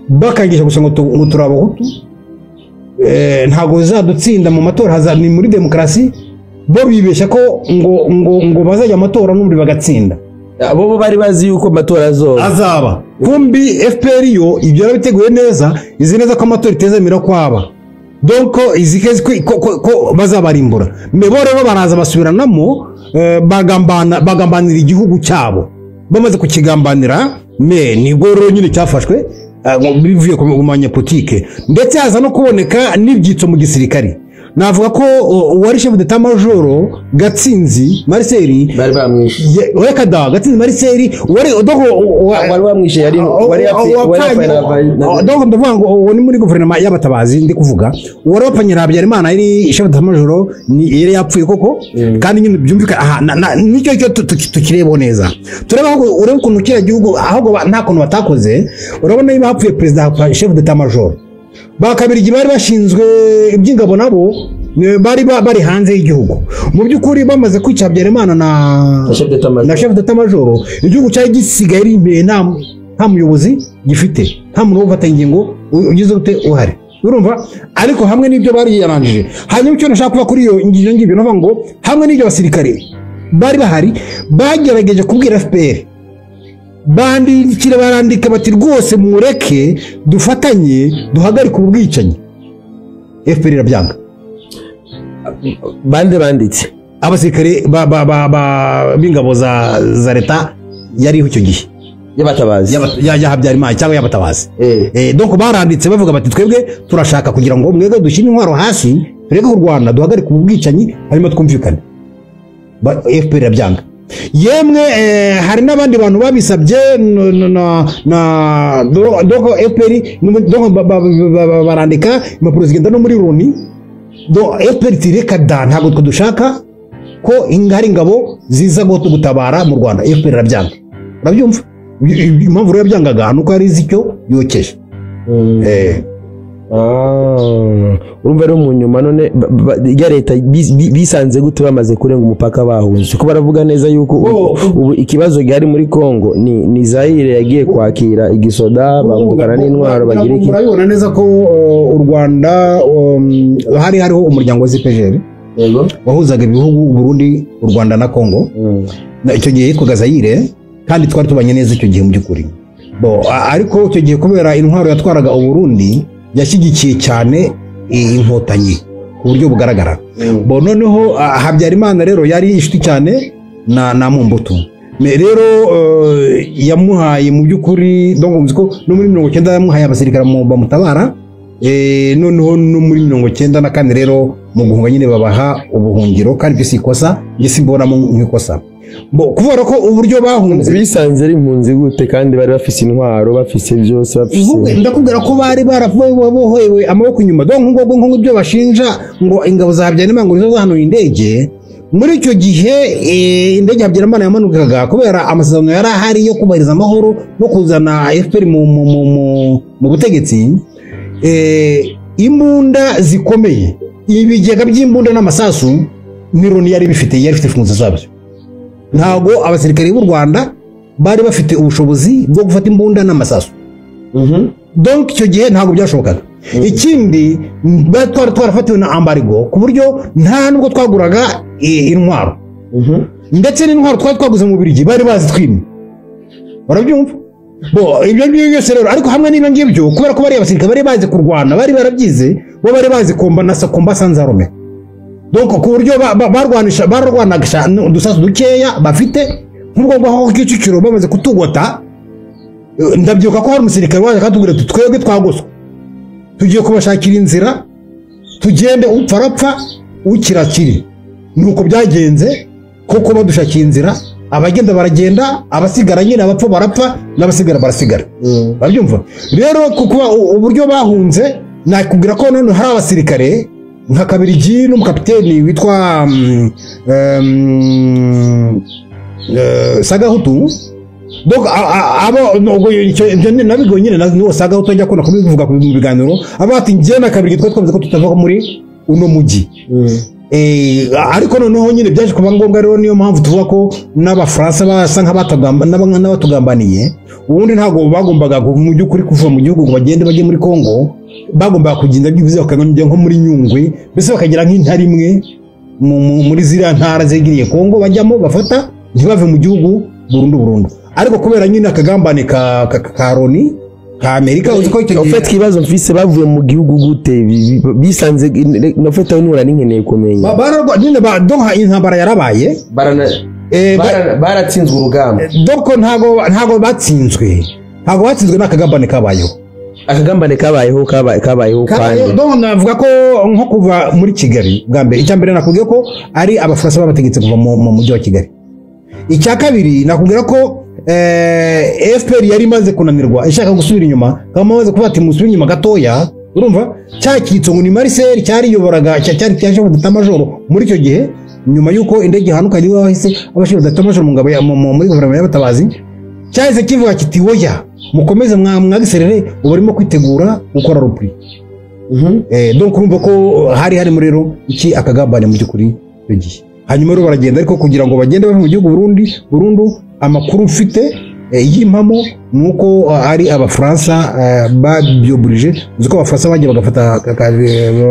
bakangisha gusa ngo turi abahutu ntago zadutsinda mu matora ni muri demokarasi bo bibeshya ko ngo bazajya amatora n'umuri bagatsinda abo bari bazi yuko amatora azaba kumbi FPR yo ibyo yarabiteguye neza izi neza ko amatora itezemera kwaba donc izi kezi ko bazabarimbura mebo rero baraza basubiranamo bagambanira igihugu cyabo bamaze kukigambanira nibwo rero nyine cyafashwe bivuye ku manyapolitike ndetse haza no kuboneka n'ibyitso mu gisirikare navuga ko uwari chef d'état major Gatsinzi Marcel bari bamwishe weka da Gatsinzi Marcel wari bamwishe yari donc ndavuga ngo uwo ni muri guverinoma y'abatabazi ndi kuvuga wari wapanyira Habyarimana yari chef d'état major ni yari yapfuye koko kandi nyine byumvika nicyo cyo tukirebo neza tureba aho urebe ukuntu kira gihugu ahubwo nta kuntu batakoze urabona niba hapfuye president chef d'état major bakabirigi bari bashinzwe iby'ingabo nabo bari hanze y'igihugu mu by'ukuri bamaze kwica Habyarimana na chef d'état major igihugu cyari gisigaye ari imbere nta muyobozi gifite nta muntu ufata ingingo ugize ute uhari urumva ariko hamwe n'ibyo bari yarangije hanyuma icyo nashaka kuva kuri iyo ngibyo navuga ngo hamwe n'ibyo basirikare bari bahari bagerageje kubwira FPR bandikira barandika bati rwose mureke dufatanye duhagarika ubwicanyi FPR irabyanga banditse abasirikare b'ingabo za leta yariho icyo gihe y'abatabazi ya Habyarimana cyangwa y'abatabazi donc baranditse bavuga bati twebwe turashaka kugira ngo mwege dushyire intwaro hasi tureke u Rwanda duhagarika ubwicanyi hanyuma twumvikane FPR irabyanga yemwe hari n'abandi bantu babisabye na doko FPR barandika impapuro zigenda no muri Loni FPR tireka da ntabwo dushaka ko ingari ingabo ziza gutabara mu Rwanda FPR irabyanga urabyumva impamvu rero byangaga nuko ari zicyo yokeje urumva rero mu nyuma none ya leta bisanze gute bamaze kurenga umupaka bahunze ko baravuga neza yuko ubu ikibazo gihari muri Kongo ni Zaire yagiye kwakira igisoda bamukana n'intwaro bagira iki urabona neza ko u Rwanda hariho umuryango wa ZPGR wahuzaga ibihugu Burundi u Rwanda na Kongo icyo gihe yitwaga Zaire kandi twari tubanye neza icyo gihe mu by'ukuri ariko icyo gihe kubera intwaro yatwaraga u Burundi yashyigikiye cyane inkotanyi ku buryo bugaragara noneho Habyarimana rero yari inshuti cyane na Mobutu rero yamuhaye mu by'ukuri donc ko no muri 1990 yamuhaye abasirikare bamutabara noneho no muri 1994 rero mu guhunga nyine babaha ubuhungiro kandi byo sikosa mbona nk'ikosa kubera ko uburyo bahunze bisanze ari impunzi gute kandi bari bafise intwaro bafise byose bafise ndakubwira ko bari barabohowe amaboko inyuma donc ngo ibyo bashinja ngo ingabo za Habyarimana ngo nizo zahanuye indege muri icyo gihe indege Habyarimana yamanukaga kubera amasezerano yari ahari yo kubahiriza amahoro no kuzana FPR mu butegetsi imbunda zikomeye ibigega by'imbunda n'amasasu Loni yari bifite imfunguzo zabyo ntago abasirikare b'u Rwanda bari bafite ubushobozi bwo gufata imbunda n'amasasu donc icyo gihe ntago byashobokaga ikindi twarafatiwe na embargo ku buryo nta nubwo twaguraga intwaro ndetse n'intwaro twaguze mu Bubiligi bari bazitwimye barabyumva ibyo byose rero ariko hamwe n'ibyo ngibyo kubera ko bari abasirikare bari bazi kurwana bari barabyize bo bari bazi komba sanzarume donc ku buryo barwanaga udusasu dukeya bafite nk'ubwo bwaho Kicukiro bamaze kutugota ndabyibuka ko hari umusirikare waje akatubwira ati twebwe twagoswe tugiye kubashakira inzira tugende upfa arapfa ukirakiri nuko byagenze kuko badushakiye inzira abagenda baragenda abasigara nyine abapfa barapfa n'abasigara barasigara babyumva rero kuko uburyo bahunze nakubwira ko none hari abasirikare nka Kabirigi n'umukapiteni witwa Sagahutu donc abo nabigo nyine niwo Sagahutu ajya kona kubivuga mu biganiro abati ngiye na Kabirigi twavuze ko tutava muri uno mujyi ariko noneho nyine byaje kuba ngombwa rero niyo mpamvu tuvuga ko n'abafaransa basa n'abatugambaniye ubundi ntabwo bagombaga mu by'ukuri kuva mu gihugu ngo bagende bajye muri Kongo bagombaga kugenda bivuze bakagenda nko muri Nyungwe mbese bakagira nk'intara imwe muri ziriya ntara zegiriye Kongo bajyamo bafata ntibave mu gihugu burundu ariko kubera nyine akagambane ka Loni ka Amerika uzi ko icyo ufite kibazo mfise bavuye mu gihugu gute bisanze nofete nura ninkeneye kumenya bararwa nyine donha intambara yarabaye baratsinzwe urugamba doko ntago batsinzwe n'akagambane kabayeho kandi donc navuga ko nko kuva muri Kigali bwa mbere icya mbere nakubwiye ko ari abafaransa babategetse kuva mu mujyi wa Kigali. Icya kabiri nakubwira ko FPR yari imaze kunanirwa ishaka gusubira inyuma kamaze kuba ati musubira inyuma gatoya urumva cyakitso ngo ni Marcel cyari yoboraga cyari cyaje gutamajoro muri icyo gihe nyuma yuko indege hanuka ari wahise abashiro datamajoro mu ngabo muri guverinoma y'abatabazi cyahise kivuga kiti woya mukomeze mwagiserere ubarimo kwitegura gukora rupri donc urumva ko hari muri rero iki akagambane mu byukuri bigiye hanyuma rero baragenda ariko kugira ngo bagende bave mu gihugu burundu amakuru mfite y'impamo nuko ari abafaransa babyoburije uziko abafaransa bagiye bagafata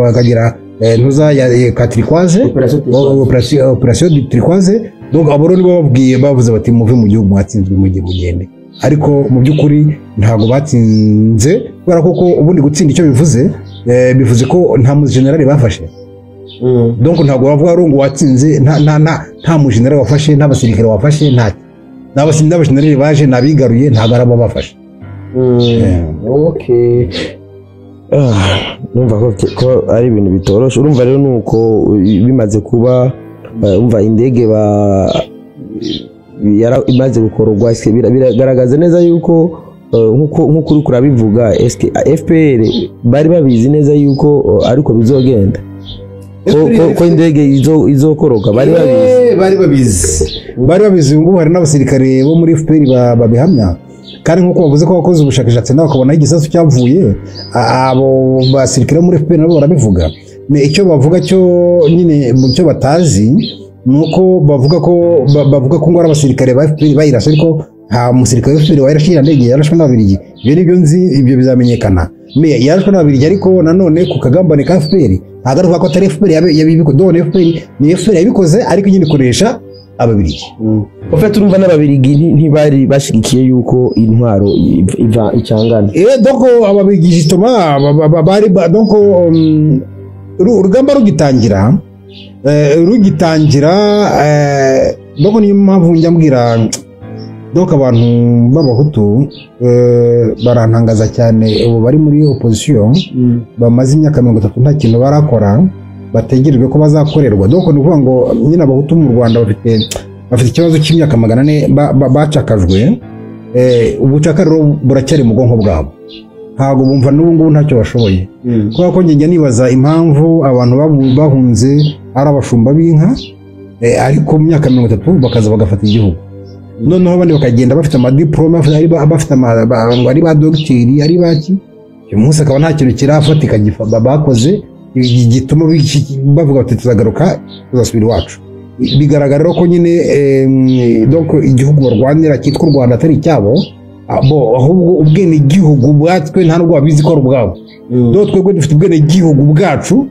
bakagira ntuza ya Katrikoise operation de Trikoise donc aboro nibo babwiye bavuze bati muve mu gihugu mwatsinzwe mugende ariko mu byukuri ntago batsinze kubera koko ubundi gutsinda icyo bivuze ko nta mu general bafashe donc ntago bavuga ngo watsinze nta mu general wafashe nta basirikare wafashe nta n'abashinzwe baje nabigaruye ntago araba bafashe okay numva ko ari ibintu bitoroshe urumva rero nuko bimaze kuba umva indege imaze gukorwa biragaragaza neza yuko nkuko uri kurabivuga FPR bari babizi neza yuko ariko bizogenda ko indege izokoroka bari babizi ngo hari n'abasirikare bo muri FPR babihamya kandi nkuko bavuze ko bakoze ubushakashatsi nawe bakabona igisasu cyavuye abo basirikare muri FPR nabo barabivuga icyo bavuga cyo nyine mu cyo batazi nuko bavuga ko ngo abasirikare ba FPR bayirashe ariko nta musirikare wa FPR wayirashira ndege yarashwe n'ababirigi ibyo nibyo nzi ibyo bizamenyekana yarashwe n'ababirigi ariko nanone ku kagambane ka FPR agaruka ko atari FPR yabibiko done FPR ni FPR yabikoze ariko nyine ikoresha ababirigi ufite urumva n'ababirigi ntibari bashigikiye yuko intwaro iva icangana donc ababirigi jitoma bari donc urugamba rugitangira donc niyo mpamvu njyambwira donc abantu b'abahutu barantangaza cyane ubu bari muri opposition bamaze imyaka 30 nta kintu barakora bategerejwe ko bazakorerwa donc ni ukuvuga ngo nyine abahutu mu Rwanda bafite ikibazo cy'imyaka 400 bacakajwe ubucakariro buracyari mu bwonko bwabo ntago bumva n'ubu ntacyo bashoboye kubera ko njye nibaza impamvu abantu bahunze ari abashumba b'inka ariko mu myaka 30 bakaza bagafata igihugu noneho abandi bakagenda bafite amadiplome bafite ari ba dogiteri ari baki uyu munsi akaba nta kintu kirafatika bakoze gituma bavuga bati tuzagaruka tuzasubira iwacu bigaragara ko nyine donc igihugu barwanira cyitwa u Rwanda atari icyabo ahubwo ubwene igihugu bwatwe nta nubwo babizi ko ari ubwabo donc twebwe dufite ubwene igihugu bwacu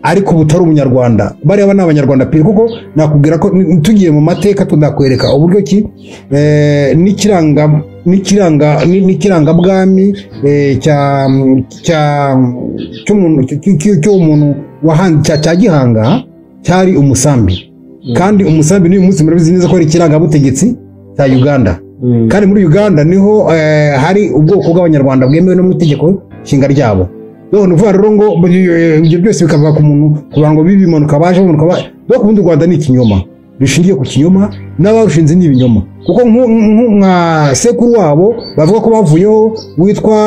ariko butari umunyarwanda bari aba n'abanyarwanda pe kuko nakubwira ko tugiye mu mateka tudakwereka uburyo ki n'ikiranga bwami cy'umuntu wahanze cya Gihanga cyari umusambi kandi umusambi ni umunsi murabizi neza ko ari ikiranga butegetsi cya Uganda kandi muri Uganda niho hari ubwoko bw'abanyarwanda bwemewe no mu itegeko nshinga ryabo none uvuga rero ngo ibyo byose bikava ku muntu kugira ngo bibimanuka baje donc ubundi Rwanda ni ikinyoma bishingiye ku kinyoma n'abarushinze n'ibinyoma kuko nka sekuru wabo bavuga ko bavuyeho witwa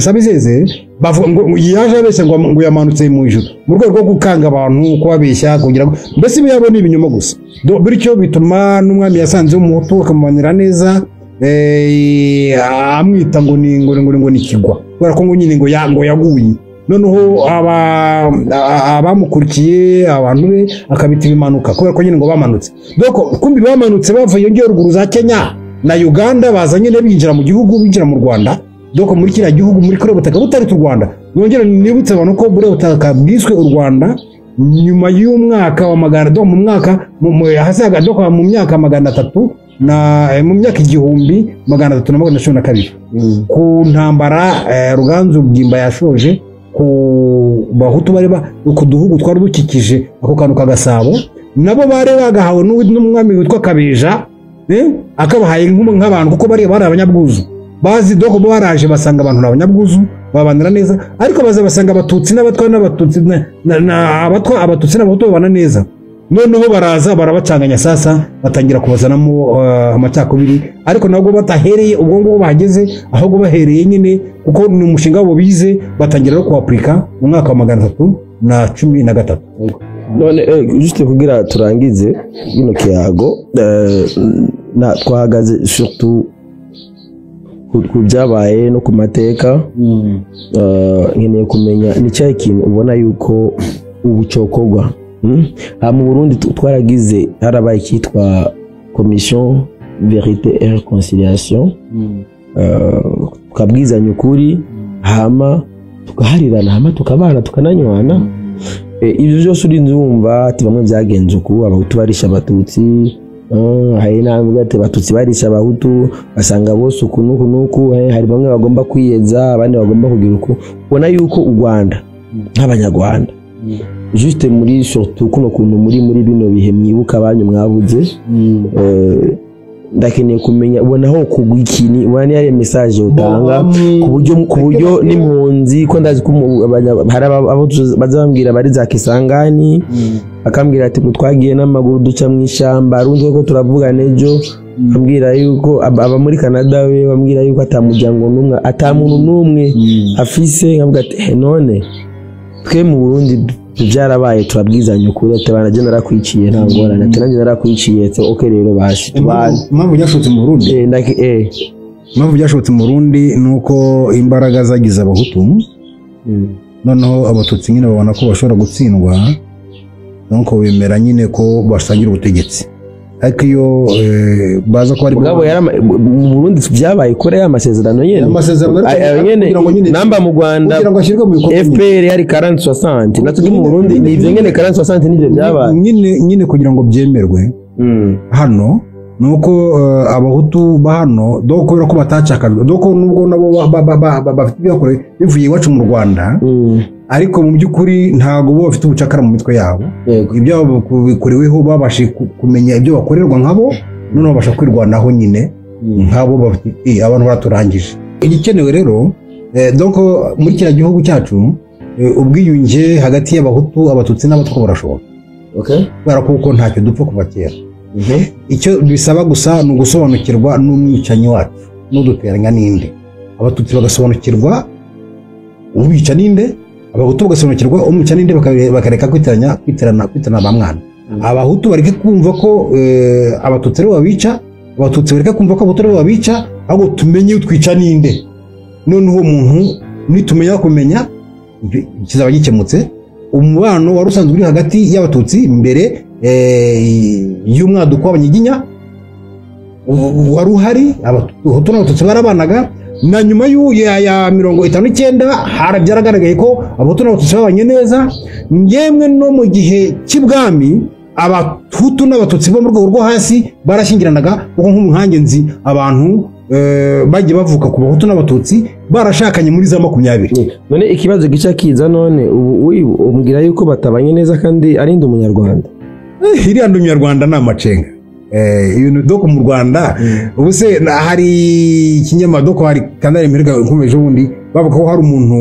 Sabizeze bavuga ngo yaje abeshya ngo yamanutse mu ijuru mu rwego rwo gukanga abantu kubabeshya kugira ngo mbese byabo ni ibinyoma gusa bityo bituma n'umwami yasanze umuhutu akamumanira neza amwita ngo ni kigwa kubera ko ngo nyine ngo yaguye noneho abamukurikiye abantu be akabita ibimanuka kubera ko nyine ngo bamanutse donc kumbi bamanutse bavuye ngiye ruguru za Kenya na Uganda bazanye binjira mu gihugu binjira mu Rwanda donc muri kiriya gihugu muri kure butaka butari tu Rwanda nongera nibutse abantu ko bure butaka bwiswe u Rwanda nyuma y'umwaka wa magana donc mu mwaka hasaga donc mu myaka 300 mu myaka 1312 ku ntambara Ruganzu Bwimba yashoje ku bahutu bari ku duhugu twari dukikije ako kantu kagasabo nabo bari bagahawe n'umwami witwa Kabeja akabahaye nk'abantu kuko bari abanyabwuzu bazi doko baraje basanga abantu n'abanyabwuzu babandira neza ariko baza basanga abatutsi n'abatwa n'abatutsi abatutsi n'abahutu babana neza noneho baraza barabacanganya sasa batangira kubazanamo amacakubiri ariko nabwo batahereye ubwo ngo bahageze ahubwo bahereye nyine kuko ni umushinga wabo bize batangira no kuaplika mu mwaka wa 313 none juste kugira turangize bino kiyago na twahagaze surtout ku byabaye no ku mateka nkeneye kumenya ni cyahe kintu ubona yuko ubucokorwa mu Burundi twaragize harabaye kitwa commission vérité et réconciliation tukabwizanya ukuri hama tukaharirana hama tukabana tukananywana ibyo byose uri nzumva ati bamwe byagenze uku abahutu barisha abatutsi hari n'abavuga ati abatutsi barisha abahutu basanga bose uku nuku hari bamwe bagomba kwiyeza abandi bagomba kugira uku ubona yuko u Rwanda nk'abanyarwanda juste muri surtout kuno kuntu muri bino bihe mwibuka abanyu mwabuze ndakeneye kumenya ubona aho kugwa ikini ubona yari message utanga ku buryo n'impunzi ko ndazi ko hari abo bazabambwira bari za Kisangani akambwira ati twagiye n'amaguru duca mu ishamba runze ko turavugana ejo ambwira yuko aba muri Canada we bambwira yuko atamujyango numwe atamuntu numwe afise nkavuga ati none twe mu Burundi byarabaye turabwizanya ukuri ati banaje narakwiciye nta ngorane ati nanjye narakwiciye ati okay rero bashi tubane mpamvu byashotse mu Burundi mpamvu byashotse mu Burundi nuko imbaraga zagize abahutu noneho abatutsi nyine babona ko bashobora gutsindwa nuko bemera nyine ko basangira ubutegetsi ariko iyo baza ko ari mu Burundi byabaye kore y'amasezerano nyene namba mu Rwanda FPR yari 40-60 natwe mu Burundi ni ivyo nyene 40-60 nivyo byabaye nyine kugira ngo byemerwe hano nuko abahutu bahano doko ko batacakajwe doko nubwo nabo bafite byakore bivuye iwacu mu Rwanda ariko mu byukuri ntago bo bafite ubucakara mu mitwe yabo ibyo bikoreweho babashe kumenya ibyo bakorerwa nkabo none babasha kwirwanaho nyine nkabo bafite abantu baturangije igikenewe rero donc muri kira gihugu cyacu ubwiyunge hagati y'abahutu abatutsi n'abatwa barashoboka kuko ntacyo dupfa kuva kera icyo bisaba gusa ni ugusobanukirwa n'umwicanyi wacu n'uduteranya n'inde abatutsi bagasobanukirwa ubica n'inde abahutu bagasobanukirwa umwica n'inde bakareka kwiterana ba mwana abahutu bareke kumva ko abatutsi aribo babica abatutsi bareke kumva ko abahutu aribo babica ahubwo tumenye utwica n'inde none uwo muntu nitumenya kumenya kizaba gikemutse umubano wari usanzwe uri hagati y'abatutsi mbere y'umwaduko w'abanyiginya wari uhari abahutu n'abatutsi barabanaga na nyuma ya 59 harabyaragaragaye ko abahutu n'abatutsi babanye neza yemwe no mu gihe cy'ibwami abahutu n'abatutsi bo mu rwego rwo hasi barashyingiranaga kuko nk'umuhange nzi abantu bagiye bavuka ku bahutu n'abatutsi barashakanye muri za 20. None ikibazo gica kiza none umbwira yuko batabanye neza kandi arinde umunyarwanda iriya ndi umunyarwanda ni amacenga ibintu doko mu Rwanda ubuse hari ikinyamadoko hari kanari Amerika nkomeje ubundi bavuga ko hari umuntu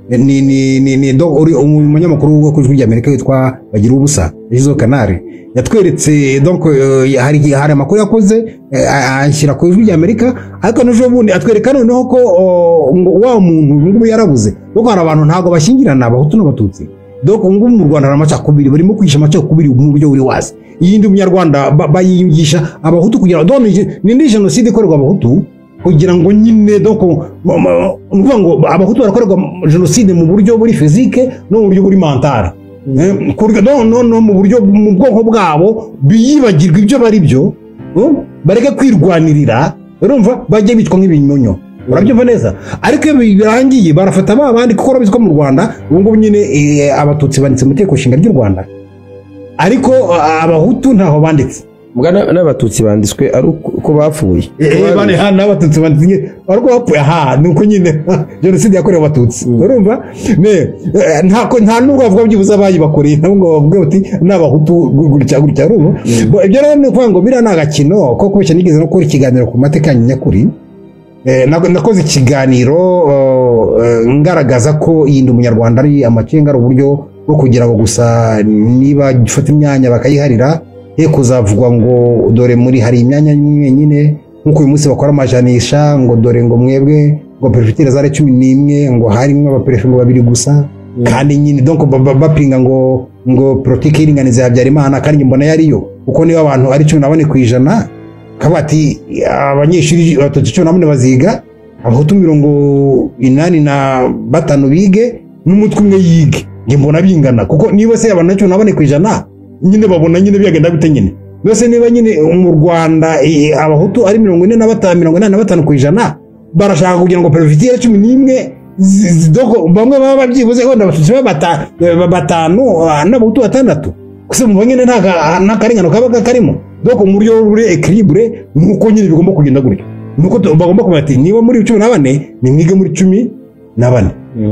ni doko uri umunyamakuru wo kujwi ry'Amerika witwa Bagira ubusa izo kanari yatweretse donc hari amakuru yakoze ashyira ku ijwi ry'Amerika ariko n'ejo bundi atwereka noneho ko wa muntu ngubu yarabuze doko hari abantu ntago bashyingirana abahutu n'abatutsi doko ngubu mu Rwanda ramacakubiri barimo kwisha amacakubiri mu buryo buri wasi yindi umunyarwanda bayigisha abahutu kugira ngo ni genocide ikorerwa abahutu kugira ngo nyine doko nuvuga ngo abahutu barakorerwa genocide mu buryo buri physique no mu buryo buri mental no mu buryo mu bwonko bwabo biyibagirwa ibyo bari byo bareke kwirwanirira urumva bajye bitwa nk'ibinyonyo urabyumva neza ariko iyo birangiye barafata abandi kuko urabizwa mu Rwanda ubu ngubu nyine abatutsi banditse mu Itegeko Nshinga ry'u Rwanda ariko abahutu ntaho banditse mugana n'abatutsi banditswe ari uko bapfuye bane ha n'abatutsi banditswe ari uko bapfuye ha nuko nyine jenoside yakorewe abatutsi urumva nta nubwo bavuga byibuza bayibakoreye nabo ngo bavuge bati n'abahutu gutya urumva ibyo rero ni ukuvuga ngo biriya ni agakino ko kubeshya nigeze no gukora ikiganiro ku mateka nyakuri nakoze ikiganiro ngaragaza ko yindi umunyarwanda ari amacenga ari uburyo bwo kugira ngo gusa niba gifata imyanya bakayiharira ye kuzavugwa ngo dore muri hari imyanya nyine nkuko uyu munsi bakora amajanisha ngo dore ngo mwebwe ngo perefegitura zari 11 ngo harimo abaperefegitura babiri gusa kandi nyine donc bapinga ngo politiki iringaniza Habyarimana kandi mbona yariyo uko niba abantu ari 14% kabati abanyeshuri batatu 14 baziga abahutu 85 bige n'umutwe umwe yige nge mbona bingana kuko niba se abantu 14% nyine babona nyine byagenda bite nyine bose niba nyine mu Rwanda abahutu ari 45% barashaka kugira ngo perefegitura 11 doko bamwe baba babyibuze ko ndabatutsi batanu n'abahutu batandatu kuse mu nyine nta karengano kaba karimo doko mu buryo buri equilibre nuko nyine bigomba kugenda gutyo nuko bagomba kubati niba muri 14 ni mwige muri 14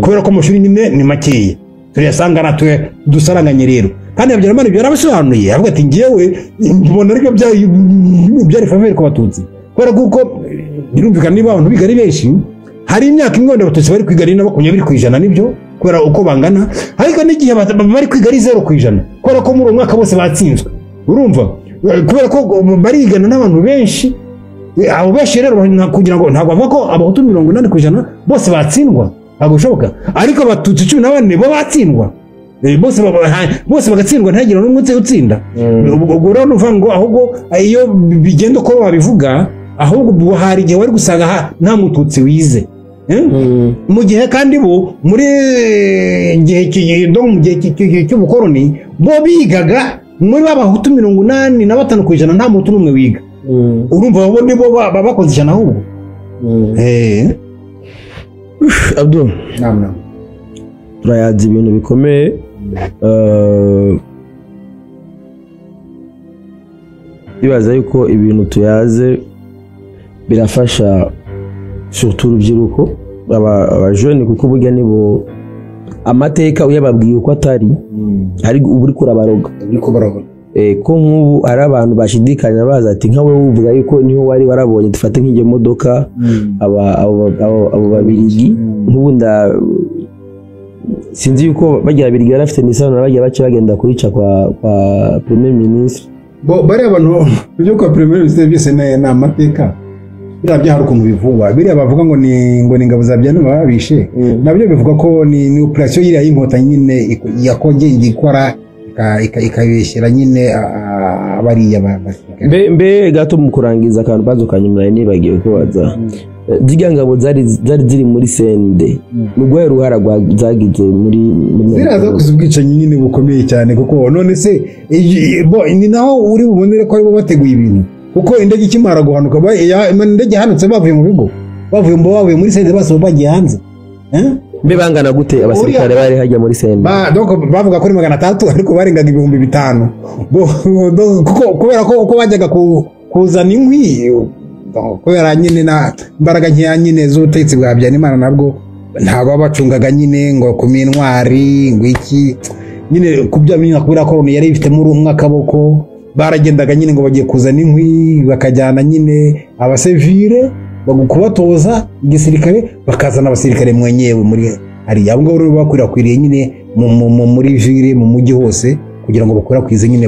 kubera ko amashuri nyine ni makeya turiyasanga natwe dusaranganye rero kandi Habyarimana ibyo yarabasobanuye avuga ati ngewe mbona ariko byari faveur ku batutsi kubera kuko birumvikana niba abantu biga ari benshi hari imyaka imwe abatutsi bari kwiga ari na 20% nibyo kubera uko bangana ariko n'igihe bari kwiga ari 0% kubera ko muri umwaka bose batsinzwe urumva kubera ko barigana n'abantu benshi abo benshi rero kugira ngo ntabwo bavuga ko abahutu 80% bose batsindwa ntabwo bishoboka ariko abatutsi 14 bo batsindwa bose bagatsindwa ntagira n'umwe utsinda ubwo rero nuvuga ngo ahubwo iyo bigenda uko babivuga ahubwo hari igihe wari gusanga nta mututsi wize mu gihe kandi bo muri gihe cy'ubukoroni bo bigaga muri babahutu 85% nta mutu n'umwe wiga urumva bo nibo bakoze cyane ahubwo Abdul turayazi ibintu bikomeye bibaza yuko ibintu tuyaze birafasha surtout urubyiruko abajene kuko burya nibo amateka uyababwiye uko atari ari uri kurabaroga ko nk'ubu ari abantu bashidikanya baza ati nkawe uvuga yuko niho wari warabonye dufate nk'ijye modoka abo babirigi nk'ubu sinzi yuko bagira abirigi barafite n'isano bagiye bace bagenda kurica kwa premier ministre bari abantu byo kwa premier ministre byose na amateka birabya hari ukuntu bivugwa biriya bavuga ngo ni ingabo za Habyarimana babishe nabyo bivuga ko ni operation yiri y'inkotanyi nyine yakongeye ikora ikabeshyira nyine abariya mbe gato mu kurangiza akantu bazukanyuma nibagiye ko baza ziga ngabo zari ziri muri sende nubwo ruhara zagize muri ziraza kuzubwica nyine bukomeye cyane kuko none se ni naho uri bubonere ko aribo bateguye ibintu kuko indege ikimara guhanuka indege hanutse bavuye mu bigo bavuye muri sende bose bagiye hanze mbe bangana gute abasirikare bari hajya muri sende donc bavuga ko ari 300 ariko barengaga 5,000 kuko kubera ko uko bajyaga kuzana inkwi kubera nyine na mbaraga nkeya nyine z'ubutegetsi bwa Habyarimana nabwo ntabwo babacungaga nyine ngo ku mintwari ngo iki nyine kubya bintu kubera ko yari ifitemo urumwe akaboko baragendaga nyine ngo bagiye kuzana inkwi bakajyana nyine abasivile bagukubatoza igisirikare bakazana abasirikare mwenyewe muri hari abo ngabo rero bakwirakwiriye nyine muri ville mu mujyi hose kugira ngo bakwirakwize nyine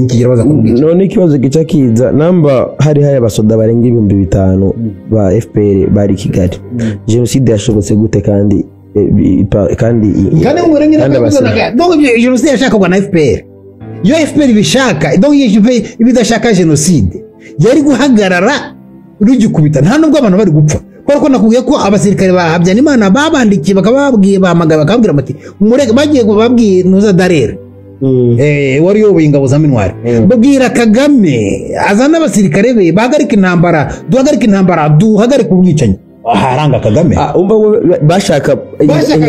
igihe baza kumwica none ikibazo gica kiza namba hari abasoda barenga 5,000 ba FPR bari Kigali jenoside yashobotse gute kandi donc jenoside yashakwa na FPR yo FPR bishaka donc ibidashaka jenoside yari guhagarara rugikubita nta nubwo abantu bari gupfa kuko nakubwiye ko abasirikare ba Habyarimana babandikiye bakababwiye bamagara bakabwira bati mureke bagiye babwiye nuza darere wari yoboye ingabo za Minwari babwira Kagame azana abasirikare be bahagarika intambara duhagarika ubwicanyi haranga Kagame umva bashaka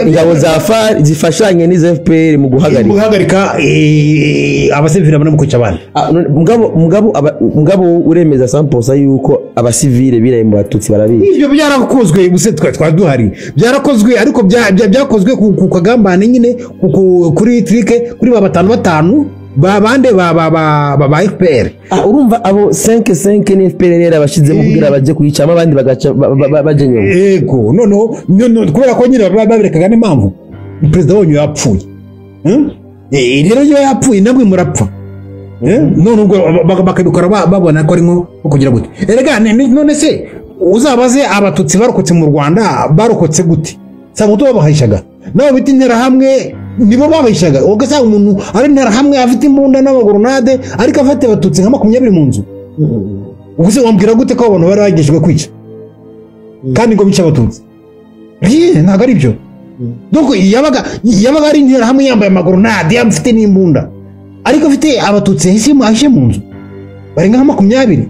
ingabo za FARC zifashanye n'izo FPR mu guhagarika abasivile bane mu kwica abana mugabo uremeza 100% yuko abasivile biraye mu batutsi barabizi ibyo byarakozwe buse twaduhari byarakozwe ariko byakozwe ku Kagambane nyine kuri trike kuri batanu babande ba FPR urumva abo 5 ni FPR rero abashizemo kugira baje kuyicama abandi bagaca baje nyuma yego none kubera ko nyine babirekaga n'impamvu president wanyu yapfuye rero yo yapfuye namwe murapfa none ubwo bakabikora babona ko ari nko kugira gute erega none se uzabaze abatutsi barokotse mu Rwanda barokotse gute sabuto babahishaga nabo biti intera hamwe nibo babahishaga ugasanga umuntu ari intera hamwe afite imbunda n'abagoronade ariko afate abatutsi nka 20 mu nzu ubuse wambwira gute ko abantu bari bagishwe kwica kandi ngo bica abatutsi ntago ari byo donc yabaga ari intera hamwe yambaye amagoronade afite n'imbunda ariko afite abatutsi ahishe mu nzu bari nka 20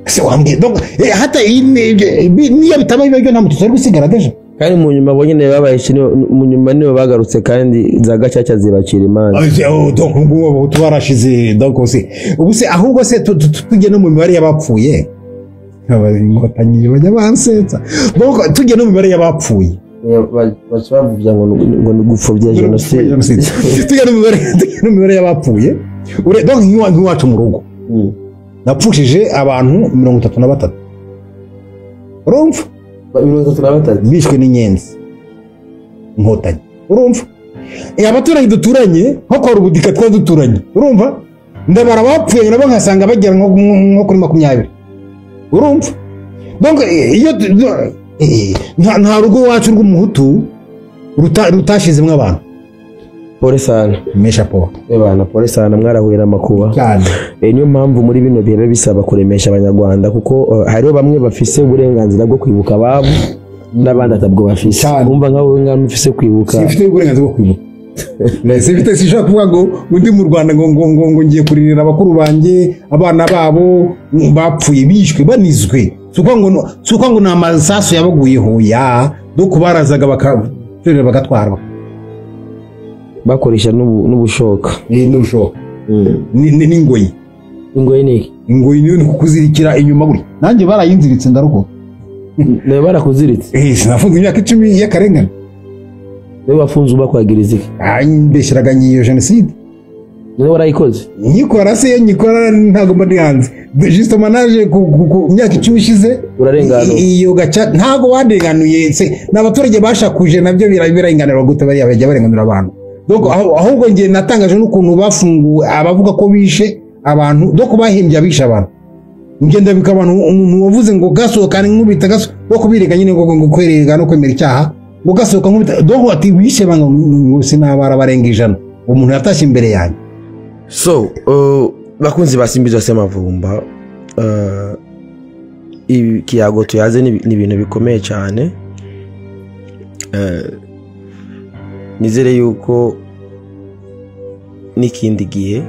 se wambwira donc hata niyo bitaba ibyo nta mututsi ari gusigara deje kandi mu nyuma bo nyine babahishe mu nyuma nibo bagarutse kandi za gacaca zibacira imanza donc ngo tubarashize donc se ubuse ahubwo se tujye no mu mibare y'abapfuye abaringotanyi bajya bansetsa donc tujye no mu mibare y'abapfuye bavuga ngo ni gupfobya jenoside tujye no mu mibare y'abapfuye donc nk'iwacu mu rugo napfushije abantu 33 urumva 33 bishwe n'inyenzi inkotanyi urumva abaturanyi duturanye nko kwa Rubudika twa duturanye urumva ndabara bapfuye nabo nkasanga bagera nko kuri 20 urumva donc iyo nta rugo wacu rw'umuhutu rutashizemwe abantu pole sana mesha po bana pole sana mwarahuye n'amakuba cyane niyo mpamvu muri bino bihe bisaba kuremesha abanyarwanda kuko hariho bamwe bafise uburenganzira bwo kwibuka ababo n'abandi atabwo bafise umva nkawe ngano ufise kwibuka sifite uburenganzira bwo kwibuka sifite sishaka kuvuga ngo undi mu Rwanda ngo ngiye kuririra abakuru banje abana babo bapfuye bishwe banizwe suko ngo namasaso yabaguyeho ya do kubarazaga bagatwarwa bakoresha n'ubushoka n'ubushoka n'ingoyi ingoyi ni kukuzirikira inyuma buri nanjye barayinziritse ndaruko nayo barakuziritse sinafunze imyaka 10 y'akarengane nayo wafunze ubakwagiriza iki mbeshiraga nyiyo jenoside nayo warayikoze nyikora se nyikora ntago mba hanze juste manaje ku myaka 10 ishize urarengana iyo gaca ntago wadenganuye se n'abaturage bashakuje nabyo birarenganira gute bari abajya barenganira abantu donc ahubwo ngiye natangaje n'ukuntu bafunguwe abavuga ko bishe abantu donc bahimbye abisha abantu ngenda bikabantu umuntu wavuze ngo gasohoka nkubita gaso no kubirega nyine ngo kwerega no kwemera icyaha ngo gasohoka nkubita donc ati bishe banga ngo sinabara barenga ijana umuntu yatashye imbere yanjye so bakunzi basimbizwa semavumba ikiyago tuyaze ni ibintu bikomeye cyane nizere yuko n'ikindi gihe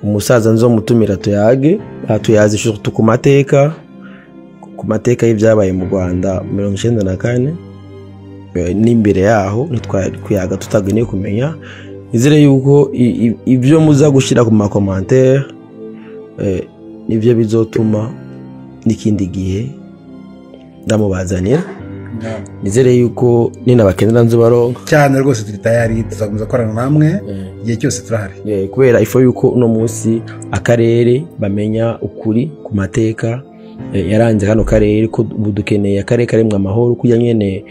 umusaza nzo mutumira tuyage atuyaze surtout ku mateka y'ibyabaye mu Rwanda 1994 n'imbere yaho nitwari kuyaga tutageneye kumenya nizere yuko ibyo muza gushira ku makommentaire nivyo bizotuma n'ikindi gihe ndamubazanira nizere yuko nina bakenera nzo baronka cyane rwose turi tayari tuzakomeza korana namwe igihe cyose turahari kubera ifo yuko uno munsi akarere bamenya ukuri ku mateka yaranze hano karere ko budukeneye akarere karemwe amahoro kujya nyene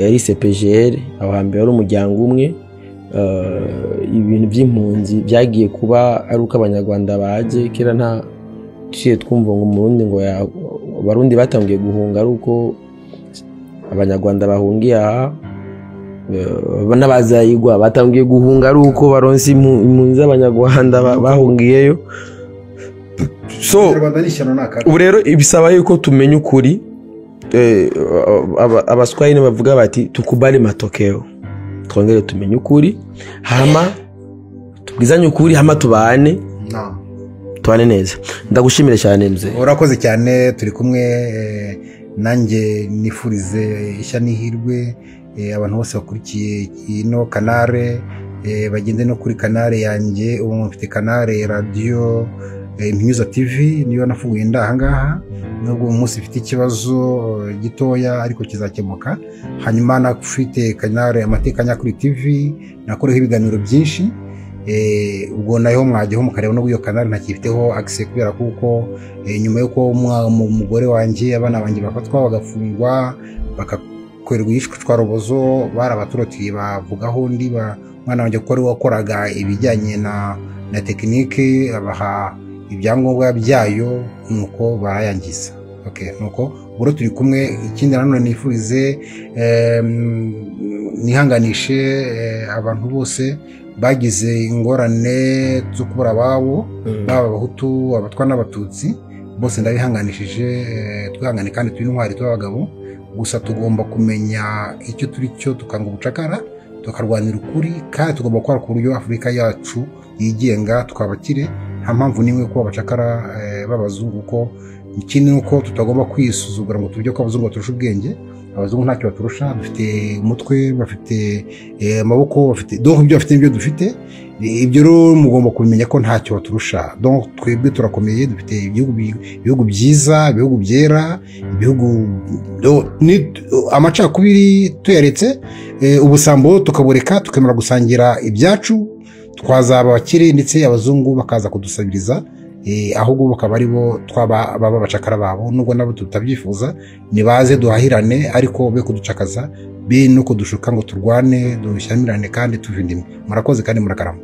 yari CPGR aho hambere ari umuryango umwe ibintu by'impunzi byagiye kuba ari uko abanyarwanda baje kera nta ciye twumva ngo umurundi ngo abarundi batangiye guhunga ari uko abanyarwanda bahungiye aha n'abazayigwa batangiye guhunga ari uko baronse impunzi z'abanyarwanda bahungiyeyo so ubu rero ibisaba yuko tumenya ukuri abaswahili bavuga bati tukubali matokeo twongere tumenye ukuri hama tubwizanye ukuri hama tubane tubane neza. Ndagushimire cyane mzee. Urakoze cyane, turi kumwe. Nanjye nifurize ishya n'ihirwe abantu bose bakurikiye ino kanale, bagende no kuri kanale yanjye. Ubu mfite kanale radio Impinyuza TV, niyo nafuguye ndahangaha, nubwo umunsi ifite ikibazo gitoya ariko kizakemuka. Hanyuma nafite kanale Amateka Nyakuri TV, nakoreho ibiganiro byinshi. Ubwo nayo mwajyeho mukareba no iyo kanale ntakifiteho access kubera kuko nyuma yuko umugore wanjye abana banjye bafatwa bagafungwa bakakorerwa ishwa robozo, barabaturoti bavugaho ndi mwana wanjye ko ari wakoraga ibijyanye na tekinike, abaha ibyangombwa byayo, nuko barayangiza. Okay, nuko ubwo turi kumwe. Ikindi nanone nifurize nihanganishe abantu bose bagize ingorane zo kubura ababo, baba abahutu, abatwa n'abatutsi, bose ndabihanganishije. Twihangane kandi turi intwari tw'abagabo, gusa tugomba kumenya icyo turi cyo, tukanga ubucakara, tukarwanira ukuri, kandi tugomba gukora ku buryo Afurika yacu yigenga tukabakire. Nta mpamvu nimwe ko abacakara b'abazungu, ko ikindi nuko tutagomba kwisuzugura ngo tujye ko abazungu baturusha ubwenge. Abazungu ntacyo baturusha, dufite umutwe, bafite amaboko, bafite donc ibyo bafite n'ibyo dufite. Ibyo rero mugomba kumenya ko ntacyo baturusha. Donc twebwe turakomeye, dufite ibihugu byiza, ibihugu byera, ibihugu amacakubiri tuyaretse, ubusambo tukabureka, tukemera gusangira ibyacu, twazaba abakire, ndetse abazungu bakaza kudusabiriza, ahubwo bakaba ari bo baba bacakara babo. Nubwo nabo tutabyifuza, nibaze duhahirane, ariko be kuducakaza, be no kudushuka ngo turwane, dushyamirane kandi tuvindimwe. Murakoze kandi murakarama.